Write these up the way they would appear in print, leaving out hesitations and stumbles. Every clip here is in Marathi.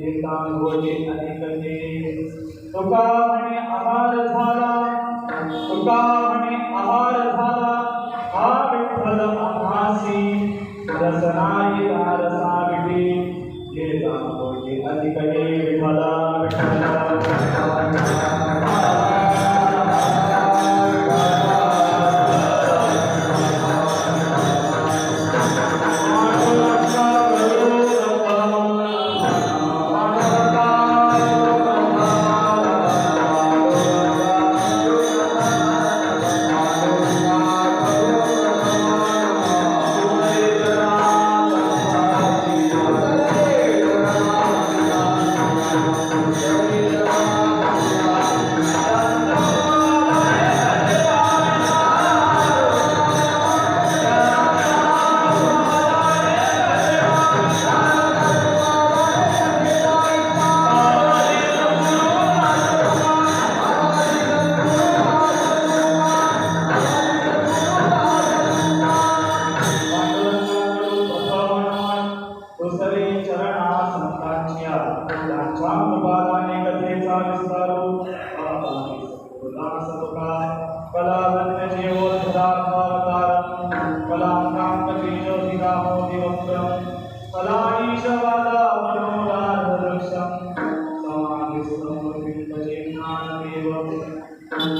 होते अनेकते तुका म्हणे आहार झाला तुका म्हणे आहार झाला हा विठ्ठल आम्हासी रसनाई रसा विटी येता होते अधिकते विठ्ठला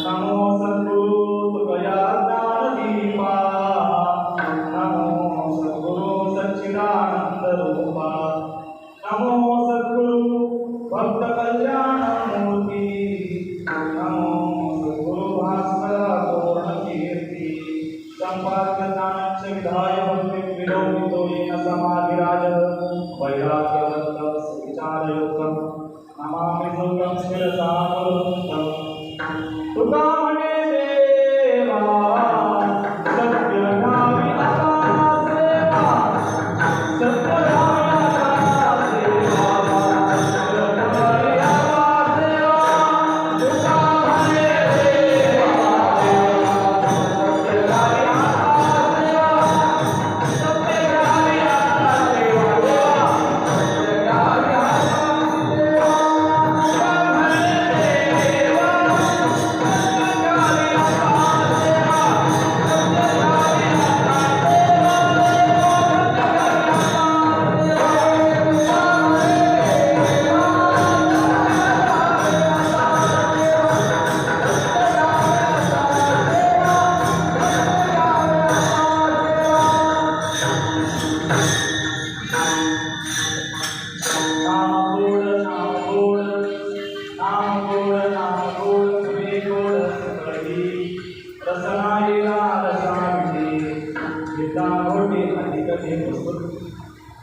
नमो सद्गुरु तुकया ज्ञानदीपा नमो सद्गुरु सच्चिदानंद रूपा नमो सद्गुरु भक्त कल्याण मूर्ती नमो सद्गुरु भास्कर पूर्ण कीर्ती संपाद्य ज्ञानच्च विधाय भक्ति विरोधितो येन समाधिराज वैराग्यवन्त विचारयुक्तम् नमामि सुखं शिरसा गुरुं तुका म्हणे देवा सत्य नामी आता सेवा सत्य नामी आता सेवा सत्य नामी आता सेवा तुका म्हणे देवा सत्य नामी आता सेवा सत्य नामी आता सेवा सत्य नामी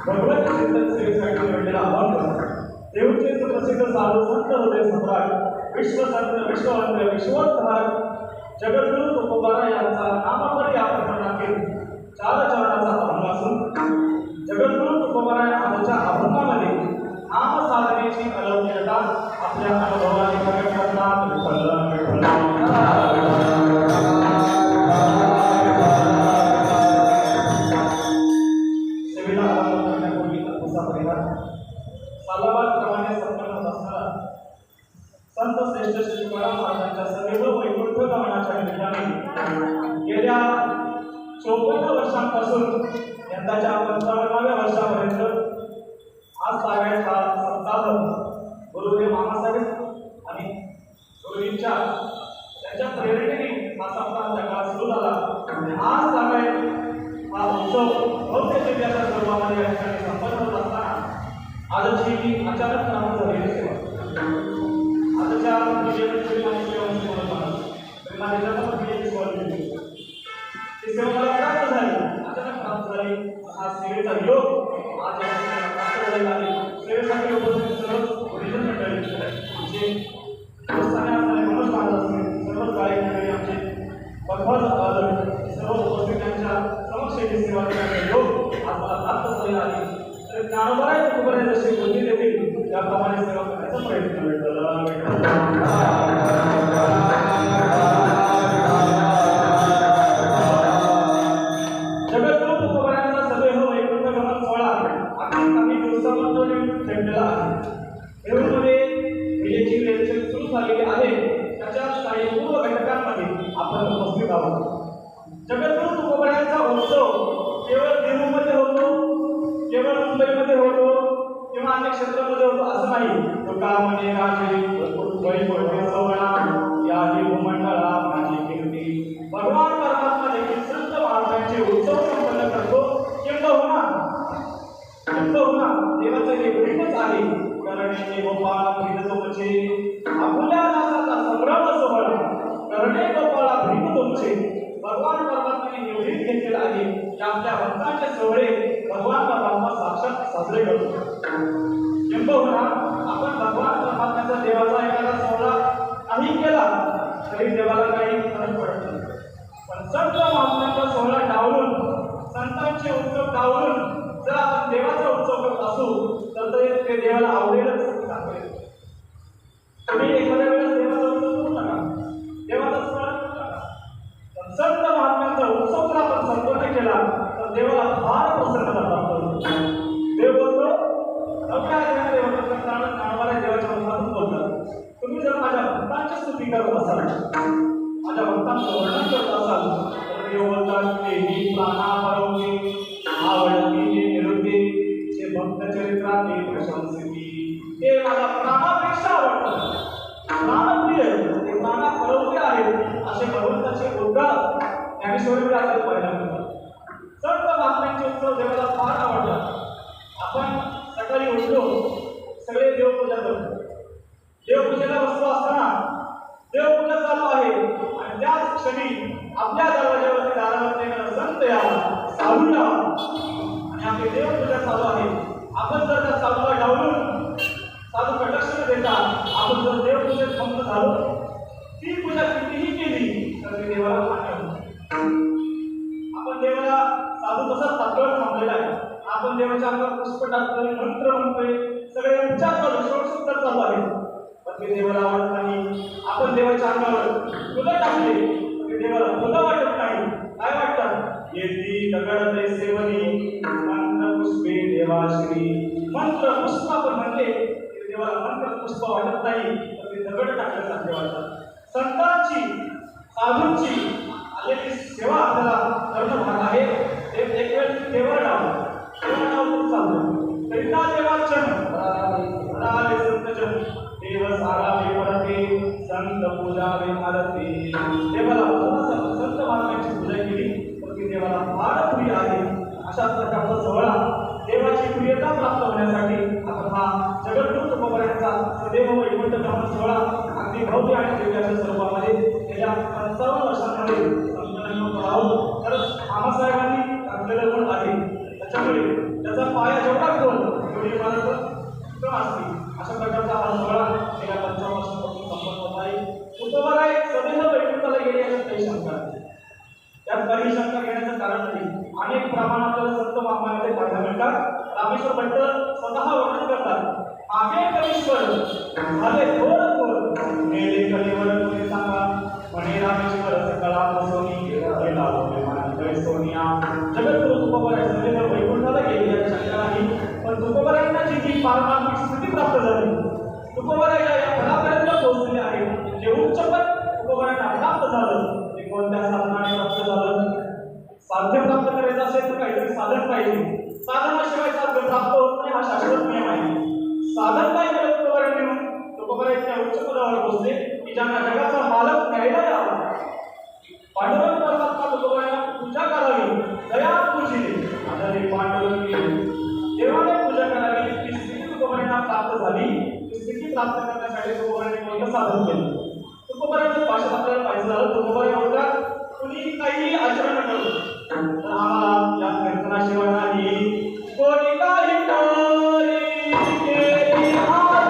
भगवत सेवेसाठी घडलेला अभंग देवचे प्रसिद्ध साधू संत होते सम्राट विश्वसंत विश्ववंत विश्वोद्धार जगद्गुरु तुकोबारा यांचा नामपरी या प्रकरणातील 4 चरणाचा अभंग असून जगद्गुरु तुकोबारा यांच्या अभंगामध्ये नाम साधनेची अलौकिकता आपल्या अनुभवाने प्रकट करतात. सालाबादप्रमाणे संपन्न असणारा संत श्रेष्ठ श्री तुकाराम महाराजांच्या सदैव वैकुंठ गमनाच्या निमित्ताने गेल्या 54 वर्षांपासून यंदाच्या 55व्या वर्षापर्यंत आज सागायचा सप्ताह गुरुदेव मामासाहेब आणि गुरुजींच्या त्यांच्या प्रेरणेने हा सप्ताह त्या काळ सुरू झाला आणि आज सागाय हा उत्सव भव्य दिव्याच्या स्वरूपामध्ये या ठिकाणी संपन्न होत असताना आजची ही अचानक प्रारंभ झालेली सेवा आजच्या विजयलक्ष्मी आणि सेवांची म्हणत माझ्या जन्मदिनी सेवा केली ती सेवा मला प्राप्त झाली अचानक प्राप्त झाली हा सेवेचा योग आज या ठिकाणी प्राप्त झालेला आहे. सेवेसाठी उपस्थित सर्व गुरुजन मंडळी आमचे देवस्थाने असणारे मनोज महाराज असतील सर्वच गायक मंडळी आमचे भगवत सर्व उपस्थितांच्या समक्ष ही सेवा करण्याचा योग आज मला प्राप्त झालेला आहे. ज्ञानोबाराय तुकोबाराय जसे बुद्धी देतील त्याप्रमाणे सेवा करण्याचा प्रयत्न जगद्गुरु तुकोबारायांचा सदैव वैकुंठ गमन सोहळा अगदी काही दिवसापासून ठेवलेला आहे. नाही तुका म्हणे राजे वैभव सोहळा याही भूमंडळा माझी कीर्ती भगवान परमात्मा देखील संत महाराजांचे उत्सव संपन्न करतो किंबहुना देवाचे हे प्रेमच आहे करणे गोपाळा प्रीत तुमचे आपुल्या दासाचा संभ्रम सोहळा करणे गोपाळा प्रीत तुमचे भगवान परमात्म्याने निवडीत घेतलेला आहे की आपल्या भक्तांचे सोहळे भगवान परमात्मा साक्षात साजरे करतो किंबहुना आपण भगवान परमात्म्याचा देवाचा एखादा सोहळा नाही केला तरी देवाला काही फरक पडत नाही पण संत महात्म्यांचा सोहळा डावलून संतांचे उत्सव डावलून जर आपण देवाचा उत्सव करत असू तर ते देवाला आवडेलच सांगेल तुम्ही एखाद्या वेळेस देवाचा उत्सव करू नका देवाचा स्मरण करू नका पण संत महात्म्यांचा उत्सव जर आपण संपूर्ण केला तर देवाला फार प्रसन्नता प्राप्त होते देव बोलतो कानावाला देवाच्या मुखातून बोलतात तुम्ही जर माझ्या भक्तांची स्तुती करत असाल माझ्या भक्तांचं वर्णन करत असाल तर देव बोलतात ते ही प्राणा परवते आवडती निरुते जे भक्त चरित्रात प्रशंसिती ते मला प्राणापेक्षा आवडतात प्राणप्रिय ते प्राणा परवते आहेत असे भगवंताचे उद्गार ज्ञानेश्वरीला आपल्याला पाहायला मिळतात संत महात्म्यांचे उत्सव देवाला फार आवडतात आपण सकाळी उठलो सगळे देवपूजा करतो देवपूजेला बसलो असताना देवपूजा चालू आहे आणि त्याच क्षणी आपल्या दरवाज्यावरती दारावरती संत यावा साधू यावा आणि आपली देवपूजा चालू आहे आपण जर त्या साधूला डावलून साधू कटाक्ष देता आपण जर देवपूजेत भंग झालो ती पूजा कितीही केली तर ती देवाला मान्य होते आपण देवाला साधू तसाच तात्काळ थांबलेला आहे आपण देवाच्या अंगावर पुष्प टाकतोय मंत्र म्हणतोय सगळे उपचार चालू षोडशोपचार चालू आहे पण ते देवाला आवडत नाही आपण देवाच्या अंगावर फुलं टाकले ते देवाला फुलं वाटत नाही काय वाटतात येती दगड ते सेवनी मंत्र पुष्पे देवाश्री मंत्र पुष्प आपण म्हणले ते देवाला मंत्र पुष्प वाटत नाही तर ते दगड टाकल्यासारखे वाटतात संतांची साधूंची आलेली सेवा आपल्याला करणं भाग आहे एक वेळ देवाला डावलं करिता देवार्चन राले संतजन देव सारावे पडते संत पूजावे आरती देवाला संत महात्म्यांची पूजा केली तर ती देवाला फार प्रिय आहे अशाच प्रकारचा सोहळा देवाची प्रियता प्राप्त होण्यासाठी आपण हा जगद्गुरु तुकोबारायांचा सदैव वैकुंठ गमन सोहळा अगदी भव्य आणि दिव्याच्या स्वरूपामध्ये गेल्या 55 वर्षांमध्ये संकलन करत आहोत तर मामासाहेबांनी टाकलेलं गुण आहे त्याच्यामुळे त्याचा पाया जेवढा खोल तेवढी इमारत उत्तम असते अशा प्रकारचा हा सोहळा गेल्या 55 वर्षांपासून संपन्न होत आहे तुकोबाराय सदैव वैकुंठाला गेले याच्यात काही शंका नाही त्यात काही शंका घेण्याचं कारण नाही अनेक प्रमाण आपल्याला संत महात्म्यामध्ये पाहायला मिळतात रामेश्वर भट्ट स्वतः वर्णन करतात मागे कलेश्वर झाले थोर मेले कलेवर तुम्ही सांगा म्हणे रामेश्वर सकळा बसवणी गेला सोनिया जगद्गुरु तुकोबाराय सदैव वैकुंठाला गेले यात शंका नाही पण तुकोबारायांना जी पारमार्थिक स्थिती प्राप्त झाली तुकोबाराय या फळापर्यंत पोहोचलेले आहेत जे उच्च पद तुकोबारायांना प्राप्त झालं ते कोणत्या साधनाने प्राप्त झालं साध्य प्राप्त करायचं असेल तर काहीतरी साधन पाहिजे साधनाशिवाय साध्य प्राप्त होत नाही हा शाश्वत नियम आहे साधन काय केलं तुकोबारायांनी तुकोबाराय इतक्या उच्च पदावर पोहोचले की ज्यांना जगाचा मालक न्यायला यावा पांडुरंग परमात्मा तुकोबारायांना पूजा करावी दया पूजिली आदरे पांडुरंगी देवाने पूजा करावी ही स्थिती तुकोबारायांना प्राप्त झाली ही स्थिती प्राप्त करण्यासाठी तुकोबारायांनी कोणतं साधन केलं तुकोबारायांच्या भाषेत आपल्याला पाहिजे झालं तुकोबाराय बोलतात कुणी काही आचरण करू तर आम्हाला या कीर्तनाशिवाय नाही कोणी काही करी केली Hare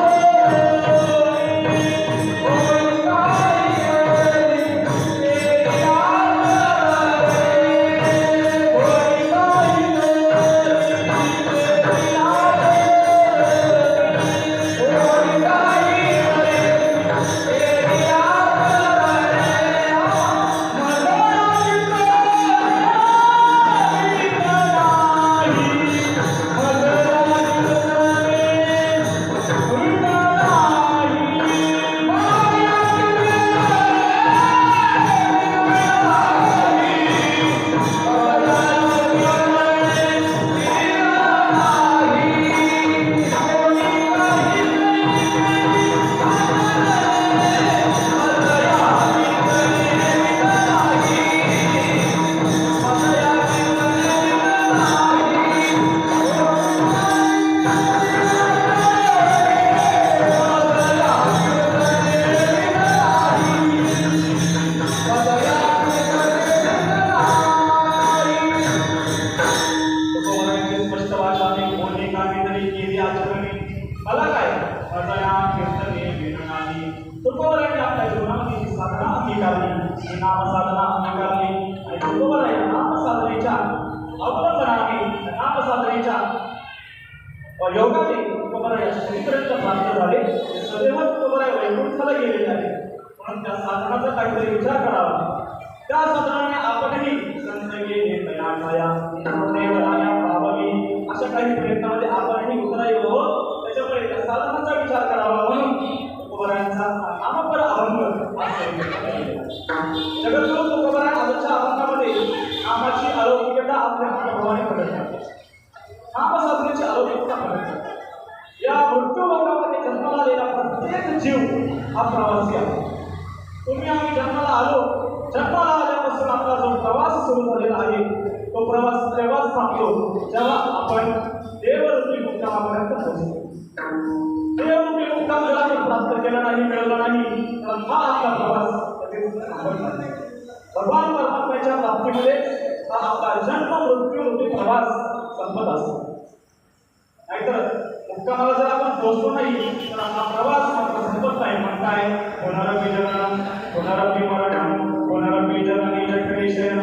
ही नामसाधना अंगीकारली आणि तुकोबरा या नामसाधनेच्या अवलंबनाने नामसाधनेच्या योगाने तुकोबरा या श्रीपर्यंत प्राप्त झाले. सदैव तुकोबरा वैकुंठाला गेलेले आहे. म्हणून त्या साधनाचा काहीतरी विचार करावा. त्या साधनाने आपणही संत गेले तयाठाया देवराया पाहावी अशा काही प्रयत्नामध्ये आपणही उतरावं. त्याच्यामुळे त्या साधनाचा विचार करावा. म्हणून तुकोबरायांचा नामपर अभंग जगद्गुरु तुकोबराय आजच्या अभंगामध्ये नामाची अलौकिकता आपल्या अनुभवाने प्रगट नामसाधनेची अलौकिकता प्रगट. या मृत्यू लोकामध्ये जन्माला आलेला प्रत्येक जीव हा प्रवासी आहे. तुम्ही आम्ही जन्माला आल्यापासून आपला जो प्रवास सुरू झालेला आहे तो प्रवास तेव्हाच थांबतो जेव्हा आपण देवरूपी मुक्कामापर्यंत पोहोचतो. देवरूपी मुक्काम जर आपण प्राप्त केला नाही मिळवला नाही तर हा आपला प्रवास भगवान परमात्म्याच्या प्राप्तीमध्ये हा आपला जन्म मृत्यू रूपी प्रवास संपत असतो. नाहीतर मुक्कामाला जर आपण पोहोचलो नाही तर आपला प्रवास मात्र संपत नाही. म्हणताय होणारपी जनन होणारपी मरण होणारपी जननी जठरे शयन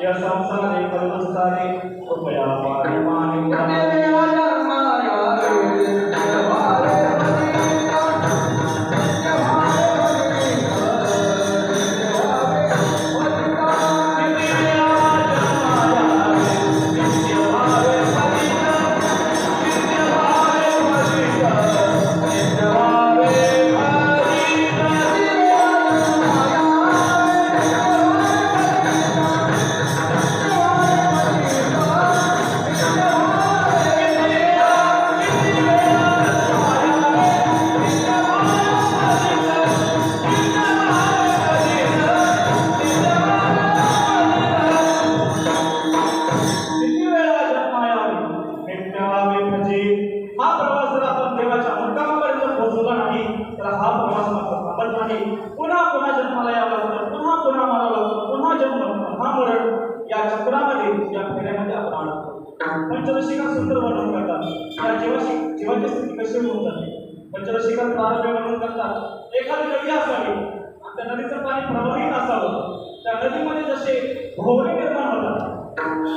या संसारे कलमस्तारे कृपया पारिमाने पंचरसिका सुंदर वर्णन करतात. या जीवाची स्थिती कशी होऊन जाते. पंचरसिका प्रारंभ वर्णन करतात. एखादी नदी असावी आणि त्या नदीचं पाणी प्रवाहित असावं. त्या नदीमध्ये जसे भोवरे निर्माण होतात.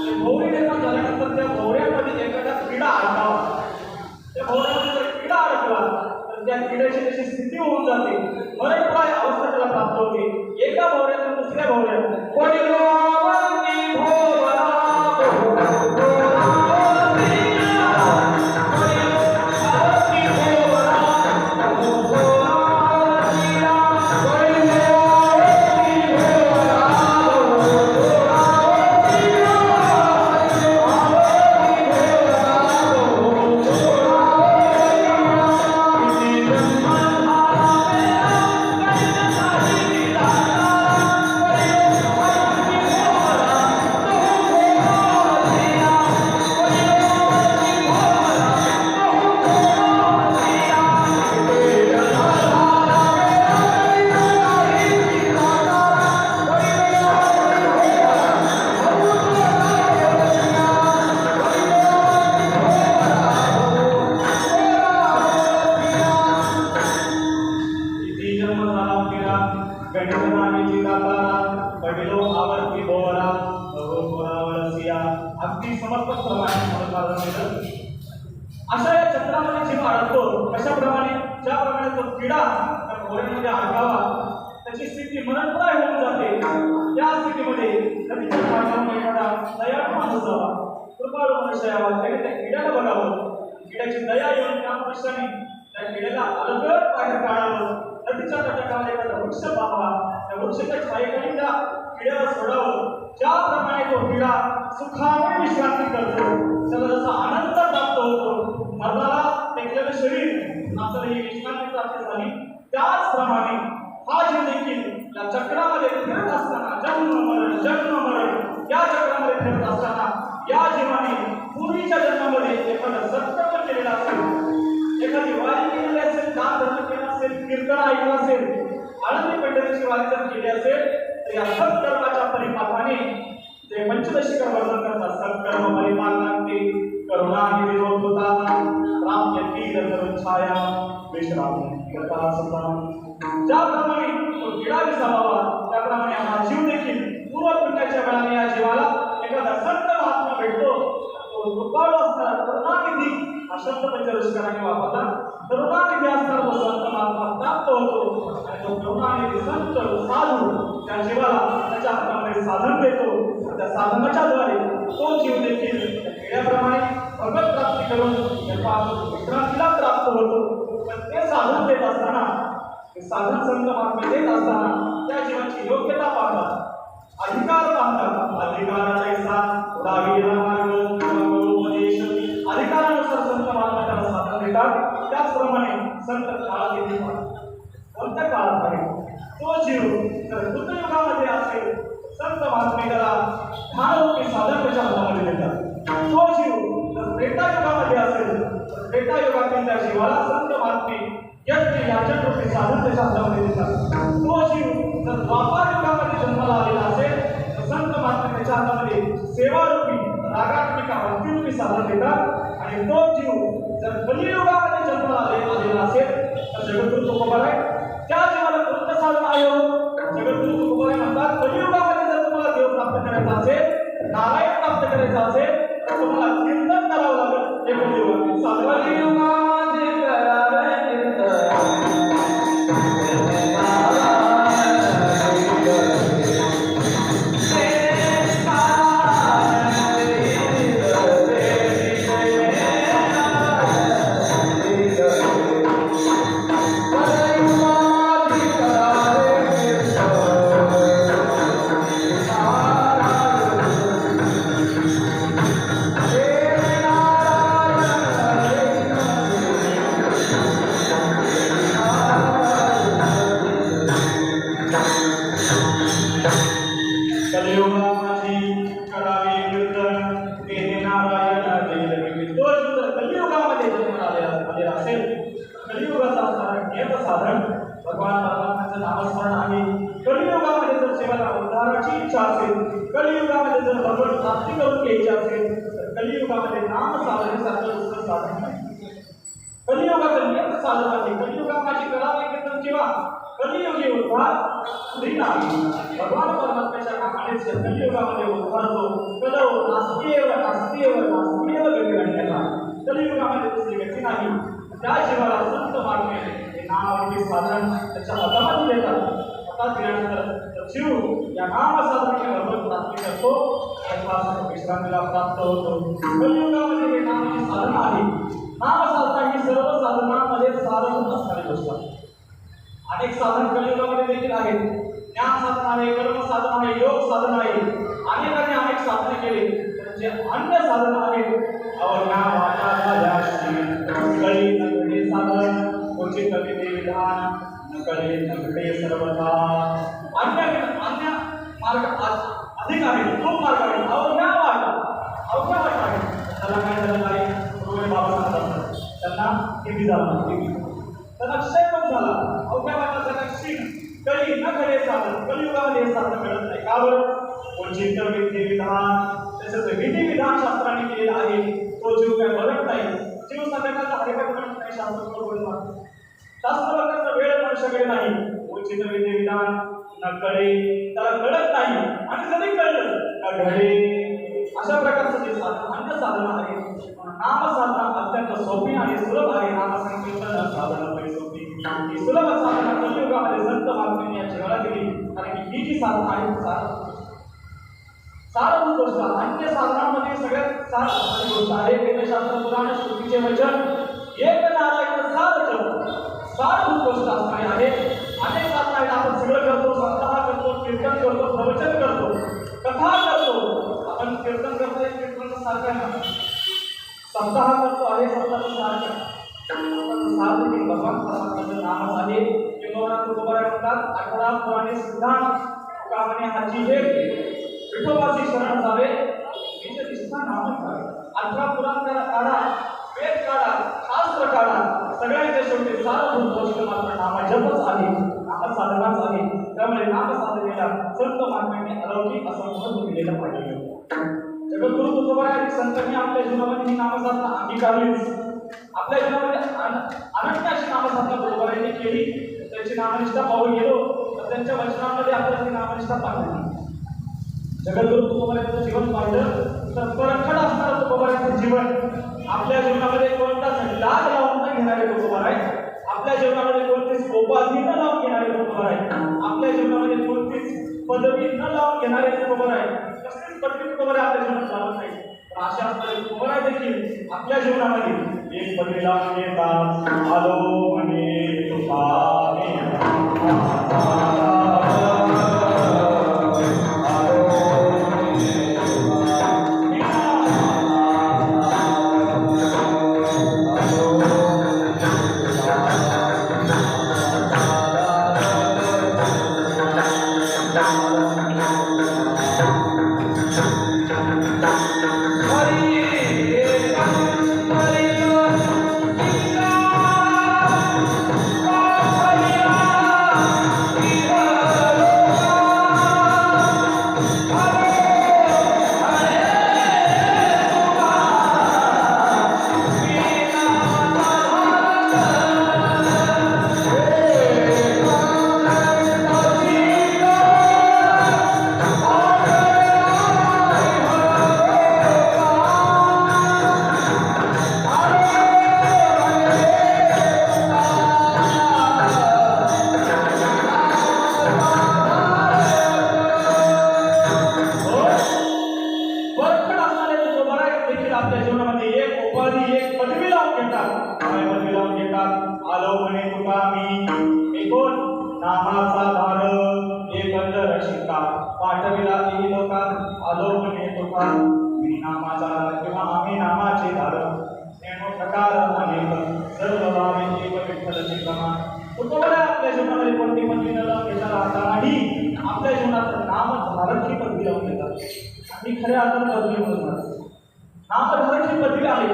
ते भोवरे निर्माण झाल्यानंतर त्या भोवऱ्यामध्ये एखादा किडा अडकावा. त्या भोवऱ्यामध्ये जर किडा अडकला तर त्या किड्याची जशी स्थिती होऊन जाते मरणप्राय अवस्था त्याला प्राप्त होते. एका भोवऱ्यातून दुसऱ्या भोवऱ्यात अगदी समर्पक प्रमाणे अशा या चक्रामध्ये जीव अडकतो. कशाप्रमाणे ज्याप्रमाणे तो किडा त्या भोवऱ्यामध्ये अडकावा त्याची स्थिती मरणप्राय होऊन जाते. त्या स्थितीमध्ये नदीच्या मार्गावर एखादा दयाळू माणूस जावा कृपाळू मनुष्य यावा त्याने त्या किड्याला बघावं. किड्याची दया येऊन त्या मनुष्याने त्या किड्याला अलगद बाहेर काढावं. नदीच्या तटाकावर एखादा वृक्ष पाहावा. त्या वृक्षाच्या छायेखाली त्या किड्याला सोडावं. ज्याप्रमाणे तो किडा सुखाने विश्रांती करतो त्याला जसा आनंद प्राप्त होतो मरणाला टेकलेलं शरीर आपल्याला ही विश्रांती प्राप्त झाली त्याचप्रमाणे हा जीव देखील या चक्रामध्ये फिरत असताना जन्म मरण या चक्रामध्ये फिरत असताना या जीवाने पूर्वीच्या जन्मामध्ये एखादं सत्कर्म केलेलं असेल एखादी वारी केलेली असेल दान धर्म केलं असेल कीर्तन ऐकलं असेल आनंदी पंढरीची वारी जर केली असेल तर या सत्कर्माच्या परिपाकाने ते पंचदशी वर्णन करतात. सत्कर्म परिपालनांती करुणा निरोध होता राम यती करून छाया विश्राम करता सुद्धा ज्याप्रमाणे तो किडा विसावा त्याप्रमाणे हा जीव देखील पूर्वपुण्याच्या वेळाने या जीवाला एखादा संत महात्मा भेटतो. तो कृपाळू असणार करुणानिधी हा शब्द पंचदशीकरांनी वापरला. करुणानिधी असणार तो संत महात्मा प्राप्त होतो आणि तो करुणानिधी संत साधू त्या जीवाला त्याच्या हातामध्ये साधन देतो. त्या साधनाच्या द्वारे तो जीव देखील किड्याप्रमाणे भगवत प्राप्ती करून विश्रांतीला प्राप्त होतो. पण ते साधन देत असताना साधन संत महात्मे देत असताना त्या जीवाची योग्यता पाहतात, अधिकार पाहतात. अधिकाराचा साथ उडावी मार्ग उपदेश अधिकारानुसार संत महात्मा त्याला साधन देतात. त्याचप्रमाणे संत काळात येतील कोणत्या काळात आहे तो जीव जर कृतयुगामध्ये असेल संत महात्मे त्याला ध्यानरूपी साधन त्याच्या हातामध्ये देतात. तो जीव जर त्रेतायुगामध्ये असेल तर त्रेतायुगातील त्या जीवाला संत महात्मे यज्ञ याचन रूपी साधन त्याच्या हातामध्ये देतात. तो जीव जर द्वापार युगामध्ये जन्माला आलेला असेल तर संत महात्मे त्याच्या हातामध्ये सेवारूपी रागात्मिका भक्तिरूपी साधन देतात. आणि तो जीव जर कलियुगामध्ये जन्माला आलेला असेल तर जगद्गुरु तुकोबार आहे त्या जीवाला कोणतं साधन आहे. जगद्गुरु तुकोबार म्हणतात कलियुगामध्ये जर तुम्हाला देव प्राप्त करायचा असेल, नारायण प्राप्त करायचा असेल तर तुम्हाला कीर्तन करावं लागेल. हे कलियुगातील साधन भगवान परमात्म्याचं नामस्मरण आहे. कलियुगामध्ये जर सेवेला उद्धाराची इच्छा असेल, कलियुगामध्ये जर भगवत प्राप्ती करून घ्यायची असेल तर कलियुगामध्ये नाम साधनेसारखं दुसरं साधन नाही. कलियुगाचं नियम साधन आहे. कलियुगाची करावे कीर्तन किंवा कलियुगी उद्धार नाही. भगवान परमात्म्याच्या नामानेच कलियुगामध्ये उद्धार होतो. कलव नास्तिएव नास्तिएव नास्तिएव गतिरण्यता. कलियुगामध्ये दुसरी गती नाही. त्या जीवाला संत महात्मे नामावरती साधन त्याच्या हातामध्ये देतात. हातात दिल्यानंतर जीव या नाम साधनाने भगवत प्राप्ती करतो आणि विश्रांतीला प्राप्त होतो. कलियुगामध्ये हे नामाची साधन आहे. नाम साधना ही सर्व साधनांमध्ये साधन असणारी गोष्ट आहे. अनेक साधन कलियुगामध्ये देखील आहेत. ज्ञान साधन आहे, कर्म साधन आहे, योग साधन आहे. अनेकांनी अनेक साधने केली. जे अन्य साधन आहेत अवज्ञा वाचा कळी नगडे साधन क्वचित विधी विधान नकडे नगडे सर्वथा. अन्य अन्य मार्ग अधिक आहेत, खूप मार्ग आहेत. अवज्ञा वाट आहे. त्याला काय झालं नाही बाबा सांगतात त्यांना किती झाला त्यांना क्षय पण झाला. अवघ्या वाटाचा क्षीण कळी न खडे साधन कलियुगामध्ये हे साधन मिळत नाही. का बरं? क्वचित विधी विधान त्याचं विधी विधान शास्त्राने केलेलं आहे. तो जीव काय बघत नाही. जीव संध्याकाळचा हरिपाठ म्हणत नाही. शास्त्र बघण्याचा वेळ मनुष्याकडे नाही. क्वचित विधी विधान न कळे त्याला कळत नाही आणि जरी कळलं का घडे. अशा प्रकारचं जे साधन अन्य साधन आहे. नाम साधना अत्यंत सोपी आणि सुलभ आहे. नाम संकीर्तन साधना सोपी ही सुलभ साधना कलियुगामध्ये संत महात्म्यांनी या जीवाला दिली. कारण ही जी साधना आहे सारभूत गोष्ट. अन्य साधनांमध्ये सगळ्यात सारभूत गोष्ट आहे वेदशास्त्र पुराण श्रुतीचे वचन एक नारायण सारभूत गोष्ट असणारी आहे. अनेक साधना आहेत. आपण सगळं करतो, सप्ताह करतो, कीर्तन करतो, प्रवचन करतो, कथा करतो. आपण कीर्तन करतो हे कीर्तन सारखं नाही. सप्ताह करतो आहे सप्ताह सारखं सार देखील भगवान परमात्म्याचं नामच आहे. किंवा तुकोबार म्हणतात 18 पुराणे सिद्धांत कामने हाची हे विठोबाची शरण जावे याचे दिसता नामच आहे. 18 पुराण काढा, वेद काढा, शास्त्र काढा, सगळ्यांच्या शेवटी सारभूत गोष्ट मात्र नाम जपच आहे. नाम साधनाच आहे. त्यामुळे नामसाधनेला संत महात्म्यांनी अलौकिक असं महत्त्व दिलेलं पाहिजे. जगद्गुरु तुकोबाराय संतांनी आपल्या जीवनामध्ये ही नामसाधना अंगीकारलीच. आपल्या जीवनामध्ये अनन्य अशी नामसाधना तुकोबारायांनी केली. त्यांची नामनिष्ठा पाहून गेलो तर त्यांच्या वचनांमध्ये आपल्याला ती नामनिष्ठा पाहिली. जगद्गुरु तुकोबारायांचं जीवन पाहिलं तर परखड असणारं तुकोबारायांचं जीवन. आपल्या जीवनामध्ये कोणताच लाग लावून न घेणारे तुकोबाराय, आपल्या जीवनामध्ये कोणतीच उपाधी न लावून घेणारे तुकोबाराय, आपल्या जीवनामध्ये कोणतीच पदवी न लावून घेणारे तुकोबाराय, कसलीच पदवी तुकोबाराय आपल्या जीवनात लावत नाही. पण अशा असणारे तुकोबाराय देखील आपल्या जीवनामध्ये एक पदवी लावून येतात. आलो म्हणे तुका आपल्या जीवनामध्ये एक उपाधी एक पदवी लावून घेतात. काय पदवी लावून घेतात? आलो म्हणे तुका मी कोण नामाचा धारक एकंदर शिका पाठविला ती लोका. आलो म्हणे तुका मी नामाचा किंवा आम्ही नामाचे धारक नेमो प्रकार अनेक सर्व भावे एक विठ्ठलची क्रमा. तुकोबाराय आपल्या जीवनामध्ये कोणती पदवी न लावून घेता राहतानाही आपल्या जीवनात नामधारक ही पदवी लावून घेतात. आणि खऱ्या अर्थाने पदवी म्हणतात नामधारक ही पदवी आहे.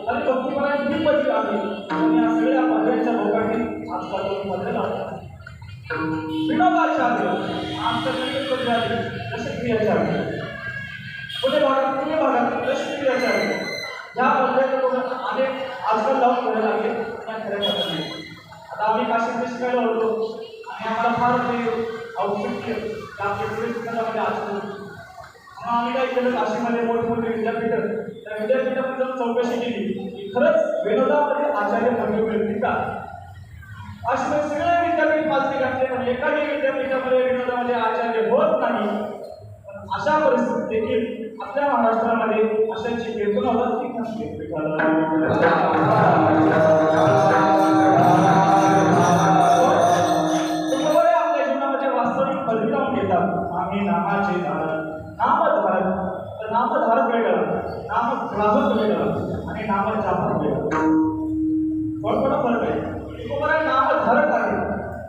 आणि भक्तिपरायण ही पदवी आहे. आणि या सगळ्या पदव्यांच्या लोकांनी आजकाल पदवी लावतात. विनोदाचार्य आमच्याकडे पदवी आली रसक्रियाचार्य, पुणे भागात रसक्रियाचार्य या पदव्याच्या लोकांना अनेक आजकाल लावून घ्यायला लागले. त्या खऱ्या पदवी नाही. आता आम्ही काशीमध्ये शिकायला होतो आणि आम्हाला फार ते औत्सुक्य आपल्या पुढे शिकण्यामध्ये आजकाल आम्ही काय केलं काशीमध्ये मोठमोठे विद्यापीठ त्या विद्यापीठामध्ये जाऊन चौकशी केली की खरंच विनोदामध्ये आचार्य पदवी मिळतील का. काशीमध्ये सगळे विद्यापीठ पाचवी घातले पण एकाही विद्यापीठामध्ये विनोदामध्ये आचार्य होत नाही. पण अशा परिस्थितीत देखील आपल्या महाराष्ट्रामध्ये अशांची कीर्तन होतात की नसते. आपल्या जीवनामध्ये वास्तविक पदवी लावून घेतात. आम्ही नामाचे धारक नामधारक तर नामधारक वेगळं नामग्राहक वेगळं आणि नामजापक वेगळं. कोणकोणता फरक आहे? तुकोबाराय नामधारक आहे.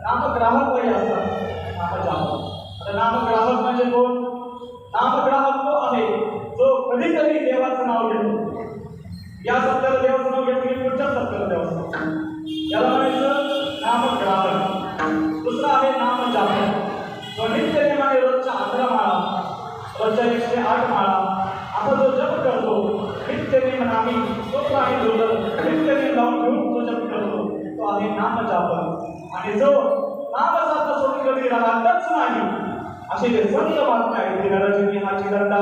नामग्राहक वही असतात नामजापक. आता नामग्राहक म्हणजे कोण? नामग्राहक तो आहे जो कधी कधी देवाचं नाव घेतो. या सप्त्याला देवाचं नाव घेतो की पुढच्या सप्त्याला देवाचं नाव, याला म्हणायचं नामग्राहक. दुसरा आहे नामजापक. तो नित्य नेमाने रोजच्या 11 माळा रोजच्या 108 माळा असा जो जप करतो नित्य नेम नामी तो आहे दुर्लभ नित्य नेम लावून घेऊन तो जप करतो तो आहे नामजापक. आणि जो नामसाधना सोडून कधी राहतच नाही असे जे संत महात्मा आहेत. नरचिनी हाची दंडा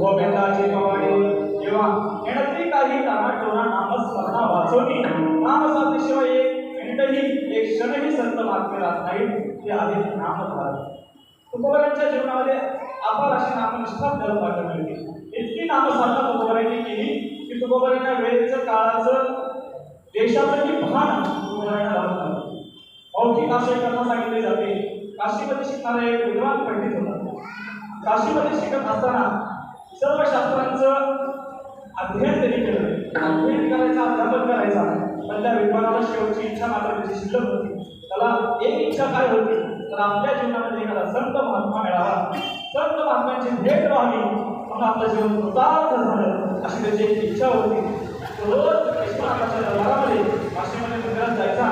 गोविंदाची पवाडे किंवा येणारी काही टाणाटोना नामस्मरणा वाचवणी नामसाधनेशिवाय एक मिनिटही एक क्षणही संत महात्मे राहत नाहीत. ते आहेत नामधारक. तुकोबारायांच्या जीवनामध्ये अपार अशी नामनिष्ठा आपल्याला पाहायला मिळते. इतकी नामसाधना तुकोबारायांनी केली की तुकोबारायांच्या वेळेचं काळाचं देशाप्रती भान तुकोबारायांना लागत आलं. मौखिक अशी कथा सांगितली जाते. काशीमध्ये शिकणारा एक विद्वान पंडित होता. काशीमध्ये शिकत असताना सर्व शास्त्रांचं अध्ययन त्यांनी केलं. अध्ययन करायचा अध्यापन करायचा पण त्या विद्वानाला शेवटची इच्छा मात्र त्याची शिल्लक होती. त्याला एक इच्छा काय होती तर आपल्या जीवनामध्ये एखादा संत महात्मा मिळावा, संत महात्म्यांची भेट व्हावी म्हणून आपलं जीवन कृतार्थ झालं अशी त्याची एक इच्छा होती. तो रोज कृष्णाच्या दरबारामध्ये काशीमध्ये मंदिरात जायचा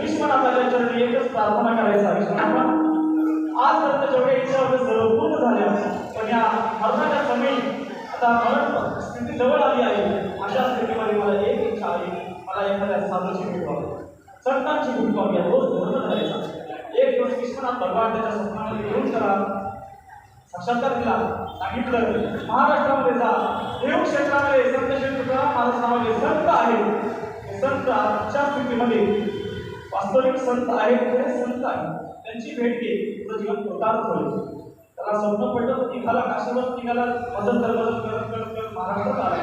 विश्वनाथाच्या चरणी एकच प्रार्थना करायचा, विश्वनाथा आजपर्यंत जेवढ्या इच्छा होत्या सर्व पूर्ण झाल्या, पण या मरणाच्या समय आता मरण स्थिती जवळ आली आहे. अशा स्थितीमध्ये मला एक इच्छा आहे, मला एखाद्या साधूची भेट व्हावी, संतांची भेट व्हावी, रोज धर्म धरायचा. एक दिवस विश्वनाथ भगवान त्याच्या स्वप्नामध्ये घेऊन करा साक्षात्कार दिला, सांगितलं महाराष्ट्रामध्ये जा, देव क्षेत्रामध्ये संत श्री तुकाराम महाराज नावाचे संत आहेत. संत आजच्या स्थितीमध्ये वास्तविक संत आहेत, खरे संत आहेत, त्यांची भेट घे, तुझं जीवन कृतार्थ होईल. त्याला स्वप्न पडलं, निघाला काशीवर, निघाला मदत करत महाराष्ट्रात आला.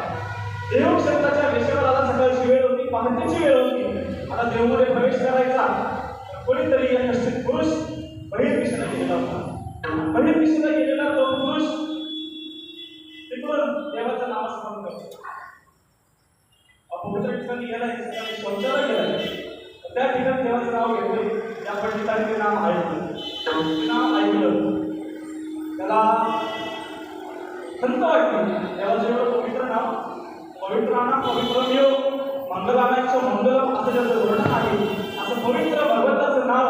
देव क्षेत्राच्या वेशेवर आला. सकाळची वेळ होती, पहाटेची वेळ होती. आता देवमध्ये प्रवेश करायचा, कोणीतरी या निश्चित पुरुष बहिर्दिशेला गेलेला होता. बहिर्दिशेला गेलेला तो पुरुष तिथून देवाचं नामस्मरण करतो. पवित्र ठिकाणी गेलाय, शौचाला गेलाय, त्या ठिकाणी देवाचं नाव घेतलं. त्या पंडितांनी ते नाम ऐकलं, त्याला खंत वाटली. देवाचं एवढं पवित्र नाव, पवित्राना पवित्रमेव मंगलानाचं मंगलम असं त्याचं वर्णन आहे. असं पवित्र भगवंताचं नाव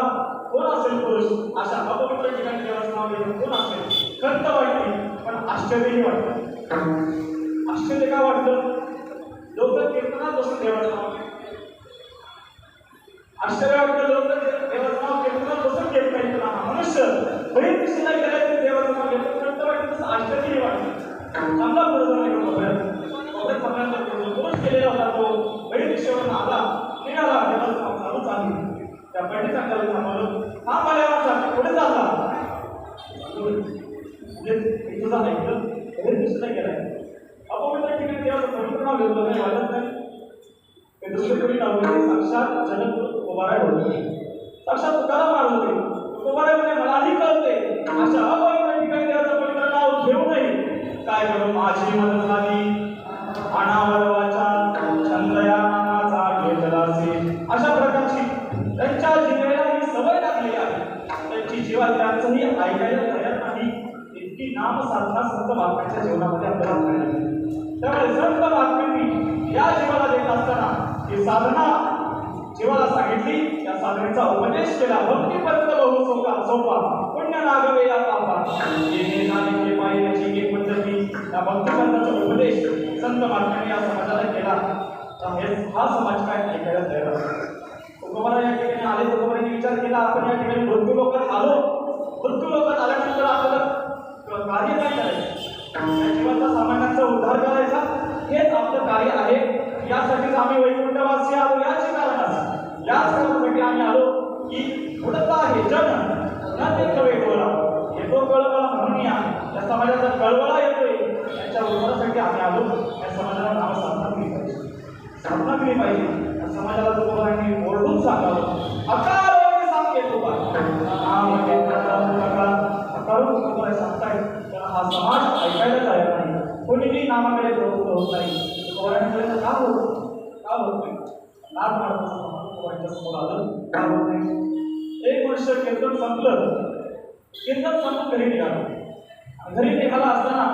कोण असेल पुरुष, अशा अपवित्र ठिकाणी देवाचं नाव घेऊन कोण असेल. खंत वाटली, पण आश्चर्यही वाटतं. आश्चर्य का वाटतं? लोक कीर्तनात बसून देवाचं नाव घेतात. आश्चर्य वाटतं, लोक देवाचं नाव कीर्तनात बसून घेत नाही. मनुष्य बहिर्दिशेला गेलाय तरी देवाचं नाव घेतो. खंत वाटतं, तसं आश्चर्यही वाटतं. चांगला पुरुष केलेला होता. तो बहिर्दिशेवरून आला, निघाला, देवाचं नाव चालू चालली. त्या पंडितांना थांबवलं, हा मला पुढे चालला, तुझा ऐकलं, बहिर्दिशेला गेलाय, अपवित्र ठिकाणी देवाचं पवित्र नाव घेतलं नाही, वाटत नाही. ते दुसरे कोणी नाव घेतले, साक्षात जनक तुकोबाराय होते, साक्षात तुकाराम महाराज होते. तुकोबाराय म्हणजे मलाही कळते, अशा अपवित्र ठिकाणी देवाचं पवित्र नाव घेऊ नये. काय करू, माझी मदत झाली, अनावरवाचा चंद्रया नामाचा घेतलासे. अशा प्रकारची त्यांच्या जीवेला ही सवय लागली आहे. त्यांची जीवा त्यांचंही ऐकायला तयार नाही. इतकी नाम साधना संत महात्म्यांच्या जीवनामध्ये आपल्याला पाहायला मिळते. त्यामुळे संत महात्म्यांनी या जीवाला देत असताना ही साधना जीवाला सांगितली, त्या साधनेचा उपदेश केला. भक्तिपंत बहु सोपा पुण्य नागवे या पापा, येणे जाणे के पाय त्याची एक पद्धती. या भक्तिपंताचा उपदेश संत महात्म्यांनी या समाजाला केला. हा समाज काय ऐकायला तयार असतो. तुकोबाराय या ठिकाणी आले, तुकोबारायांनी विचार केला, आपण या ठिकाणी मृत्यू लोकात आलो, मृत्यू लोकात आल्यानंतर आपल्याला कार्य काय करायचं, जीवाचा सामान्यांचा उद्धार करायचा, हेच आपलं कार्य आहे. यासाठीच आम्ही वैकुंठवासी आलो, याचे कारण असं, याच कारणासाठी आम्ही आलो की उडत आहे जन न ते कवे टोला, येतो कळवळा म्हणून या समाजाचा कळवळा येतोय, याच्या उद्धारासाठी आम्ही आलो. या समाजाला नाव साधना केली पाहिजे. या समाजाला तुकोबारायांनी ओरडून सांगावं, अकाल सांगे तुका नाम अकाळून तुकोबाराय सांगतायत. तर हा समाज ऐकायला तयार नाही, कोणीही नामाकडे प्रवृत्त होत नाही. तुकोबारायांपर्यंत का होत नाही, लाभ मारत तुकोबारायांच्या समोर आलं, का होत नाही. एक वर्ष कीर्तन संपलं, कीर्तन संपून घरी निघालं. घरी निघाला असताना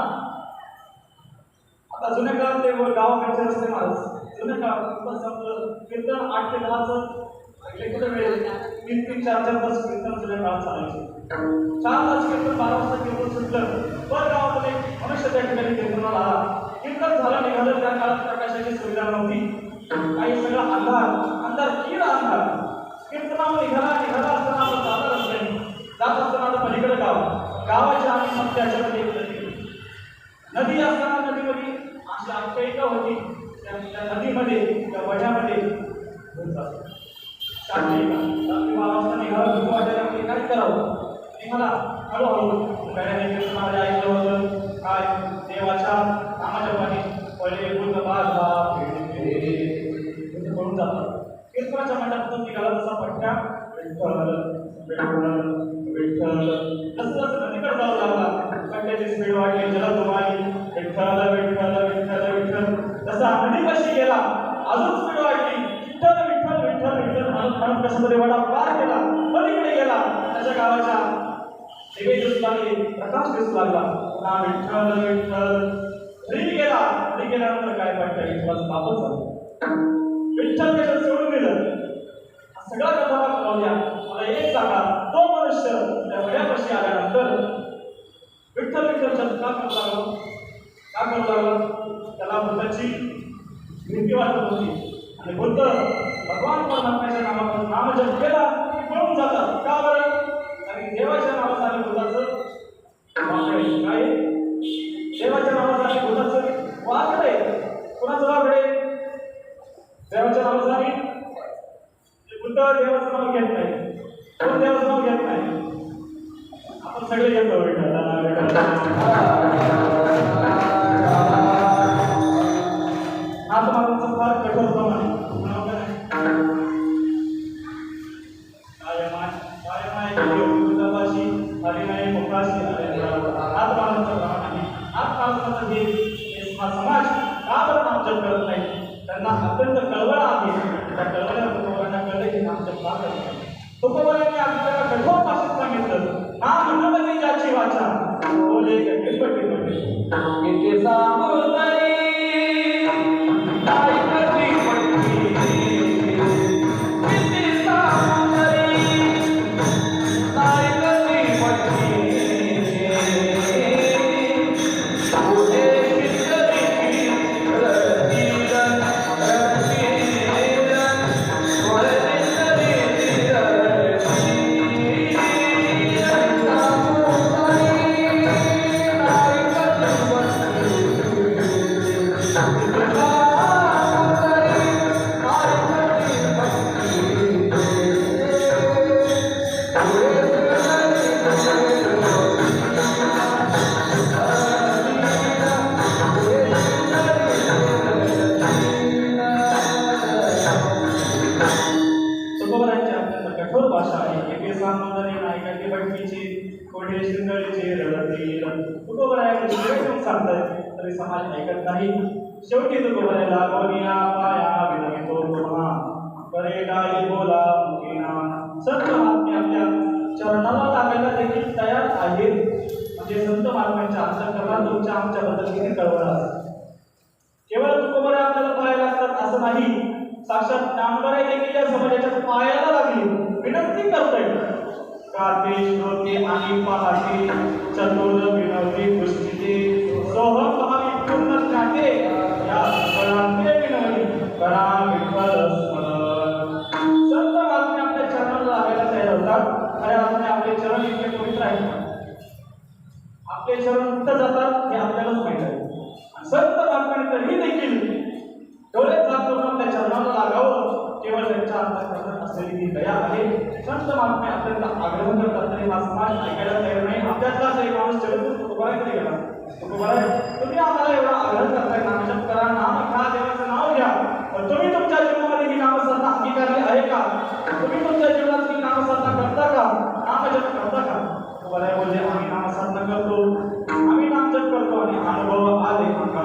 आता जुन्या काळात ते गावाकडचे रस्ते मारस, जुन्या काळात संपलं कीर्तन 8 ते 10चं कुठे वेळ 3-3, 4-4 तास कीर्तन जुन्या काळात चालायचे. 4 तास कीर्तन, 12 वाजता कीर्तन सुटलं, पण गावामध्ये मनुष्य त्या ठिकाणी कीर्तनाला आला. कीर्तन झालं, निघालं. त्या काळात प्रकाशाची सुविधा नव्हती, काही सगळं अंधार किर अंधार. कीर्तनावर निघाला असताना आपण जात असताना आता पलीकडे गावाच्या आणि सत्याच्या मध्ये नदी असताना नदीमध्ये अशी आख्यायिका होती. त्या नदीमध्ये, त्या वड्यामध्ये वाजता निघाला, भूक वाटायला काय करावं, निघाला. हळूहळू कीर्तनामध्ये ऐकलं होतं काय, देवाच्या नामाजपाने पहिले बुद्ध बाजला पळून जातात. कीर्तनाच्या मंडपातून निघाला तसा पट्ट्या जसं नदीकडे जाऊ लागला, पट्ट्याची स्पीड वाढली, जलद वाढली, विठ्ठल विठ्ठल विठ्ठल विठ्ठल. जसा नदीपाशी गेला अजून स्पीड वाढली, विठ्ठल विठ्ठल विठ्ठल विठ्ठल म्हणत कसं तरी वडा पार केला, पलीकडे गेला. त्याच्या गावाच्या दिवे दिसू लागले, प्रकाश दिसू लागला. पुन्हा विठ्ठल विठ्ठल घरी गेल्यानंतर काय पट्ट्या विठ्ठलाचं पापच झालं. विठ्ठल त्याचं सोडून दिलं. असं सगळ्या कथा कळवल्या. मला एक सांगा, तो मनुष्य त्या वड्यापाशी आल्यानंतर विठ्ठल विठ्ठल शब्द का करू लागला? का करू लागला? त्याला बुद्धाची भीती वाटत होती आणि बुद्ध भगवान परमात्म्याच्या नावाचा नामजप केला की पळून जातात. का बरं? कारण देवाच्या नावासाठी बुद्धाचं वागडे काय? देवाच्या नावासाठी बुद्धाचं वागडे. कोणाचं वागडे? देवाच्या नावासाठी. बुद्ध देवाचं नाव घेत नाही. कोण देवाचं नाव घेत नाही? आपण सगळे घेतो. आता माझं फार कठोर प्रमाण समाज का बरं नामजप करत नाही? त्यांना अत्यंत कळवळा आहे. त्या कळवळ्या तुकोबांना कळले की नामजप का करत नाही. तुकोबांनी आपल्याला कठोर भाषेत सांगितलं, नाम न बने ज्याची वाचा बोले कठीण कठीण कठीण सामोरी काय करती समाज ऐकत नाही. शेवटी तुकोबाला लागोनिया पाया विनवितो तुम्हा करे डाळी बोला मुखीना. संत महात्मे आपल्या चरणाला लागायला देखील तयार आहेत. म्हणजे संत महात्म्यांच्या अंतःकरणात तुमच्या आमच्याबद्दल किती कळवळा असते. केवळ तुकोबाला आपल्याला पाया लागतात असं नाही. साक्षात ज्ञानोबा देखील या समाजाच्या पायाला लागली. विनंती करतोय गाते श्रोते आणि पहाटे चतुर विनवती पुष्टिते सोहम भावी पूर्ण ज्ञाते या कळांते विनवली करा विठ्ठल स्मरण. संत महात्मे आपल्या चरणाला लागायला तयार होतात. अरे आपण आपले चरण इतके पवित्र आहेत. आपले चरण कुठं जातात हे आपल्यालाच माहित आहे. संत महात्म्याने तरीही देखील डोळे झाक करून आपल्या चरणाला लागावं. केवळ त्यांच्या अंतःकरणात असलेली ती दया आहे. संत महात्मे अत्यंत आग्रह करतात तरी हा समाज ऐकायला तयार नाही. आपल्यातलाच एक माणूस जगतून तुकोबाकडे गेला. तुकोबा, तुम्ही आम्हाला एवढा आग्रह करताय, नामजप करा, नाम घ्या, देवाचं नाव घ्या, पण तुम्ही तुमच्या जीवनामध्ये ही नामसाधना अंगीकारली आहे का? तुम्ही तुमच्या जीवनात ही नामसाधना करता का? नामजप करता का? तुकोबा बोलले, आम्ही नामसाधना करतो, आम्ही नामजप करतो आणि अनुभव आले का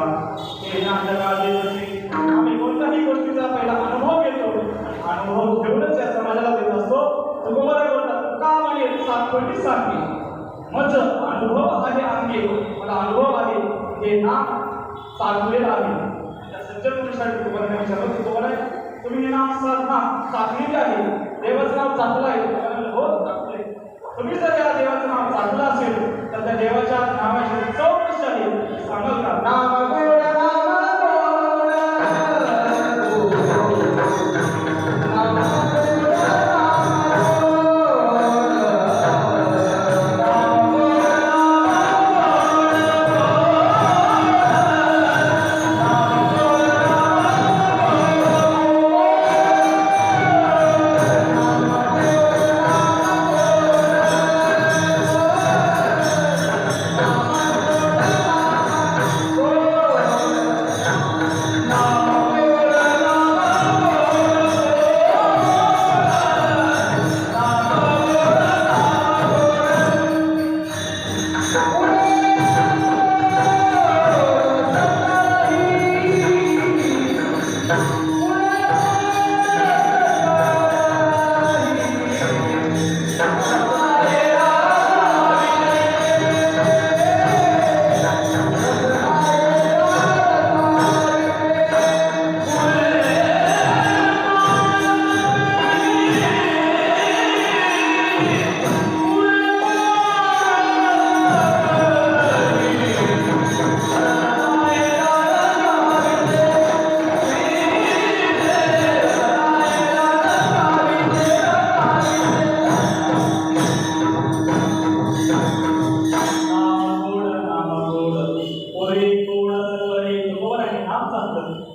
हे आमच्या काळजी आम्ही कोणत्याही गोष्टीचा पहिला अनुभव घेतो. अनुभव घेऊनच या समाजाला देत असतो. तुकोबा बोलतात का म्हणजे सातवटी सारखी मज अनुभव आहे अंगे. मला अनुभव आहे हे नाम साधलेलं आहे. त्या सज्जन पुरुषांनी तुकोबाने विचारलं, तुकोबा तुम्ही हे नाम साधना साधलेली आहे, देवाचं नाव चांगलं आहे. हो चांगलं. तुम्ही जर या देवाचं नाव चांगलं असेल तर त्या देवाच्या नावाची चव कशी आहे सांगाल का? नाम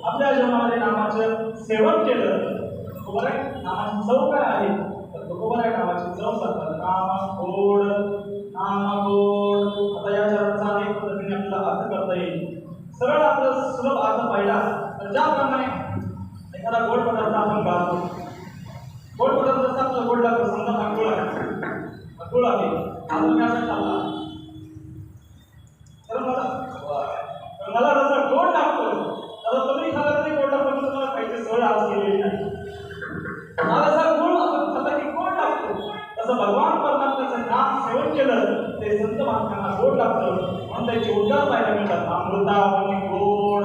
आपल्या जीवनामध्ये नामाचं सेवन केलं बरोबर आहे. नामाची चव काय आहे तर बरोबर आहे, नामाची चव सांगतात नाम गोड नाम गोड. आता या शब्दाचा अनेक पद्धतीने आपल्याला अर्थ करता येईल. सरळ आपलं सुलभ अर्थ पाहिला तर ज्याप्रमाणे एखादा गोड पदार्थ आपण गातो, गोड पदार्थ जसा आपला गोड लागतो, समजा अगोळ आहे अजून मी असं खाल्ला तर मला रसा गोड लागतो, आता तुम्ही खाल्ला तरी गोड लागतो, तुम्हाला खायची सवय आज केलेली नाही. मला जर गोड आपण खाल्ला की गोड लागतो, तसं भगवान परमात्म्याचं नाम सेवन केलं ते संत महात्म्यांना गोड लागतं. म्हणून त्याची उद्गार पाहायला मिळतात. अमृतावनी गोड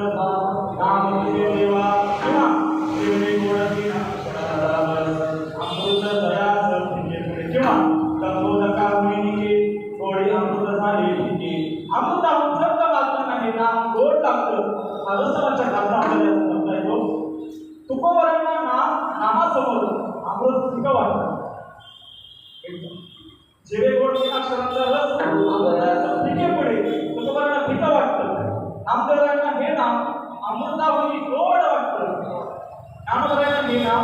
नाम देवा किंवा देवने गोड अमृत दयाच किंवा कंबोदका मुनिके गोडी अमृत झाले ठीक. अमृताहून संत महात्म्यांना हे नाम गोड लागतं. रसवाच्या ग्रंथामध्ये म्हणता येतो तुकोबरांना नामासमोर अमृत फिकं वाटतं. जेवे गोड अक्षरांचा रस अमृताचा फिके पुढे तुकोबरांना फिकं वाटतं. नामदेवांना हे नाम अमृतावरी गोड वाटतं. ज्ञानोबरांना हे नाम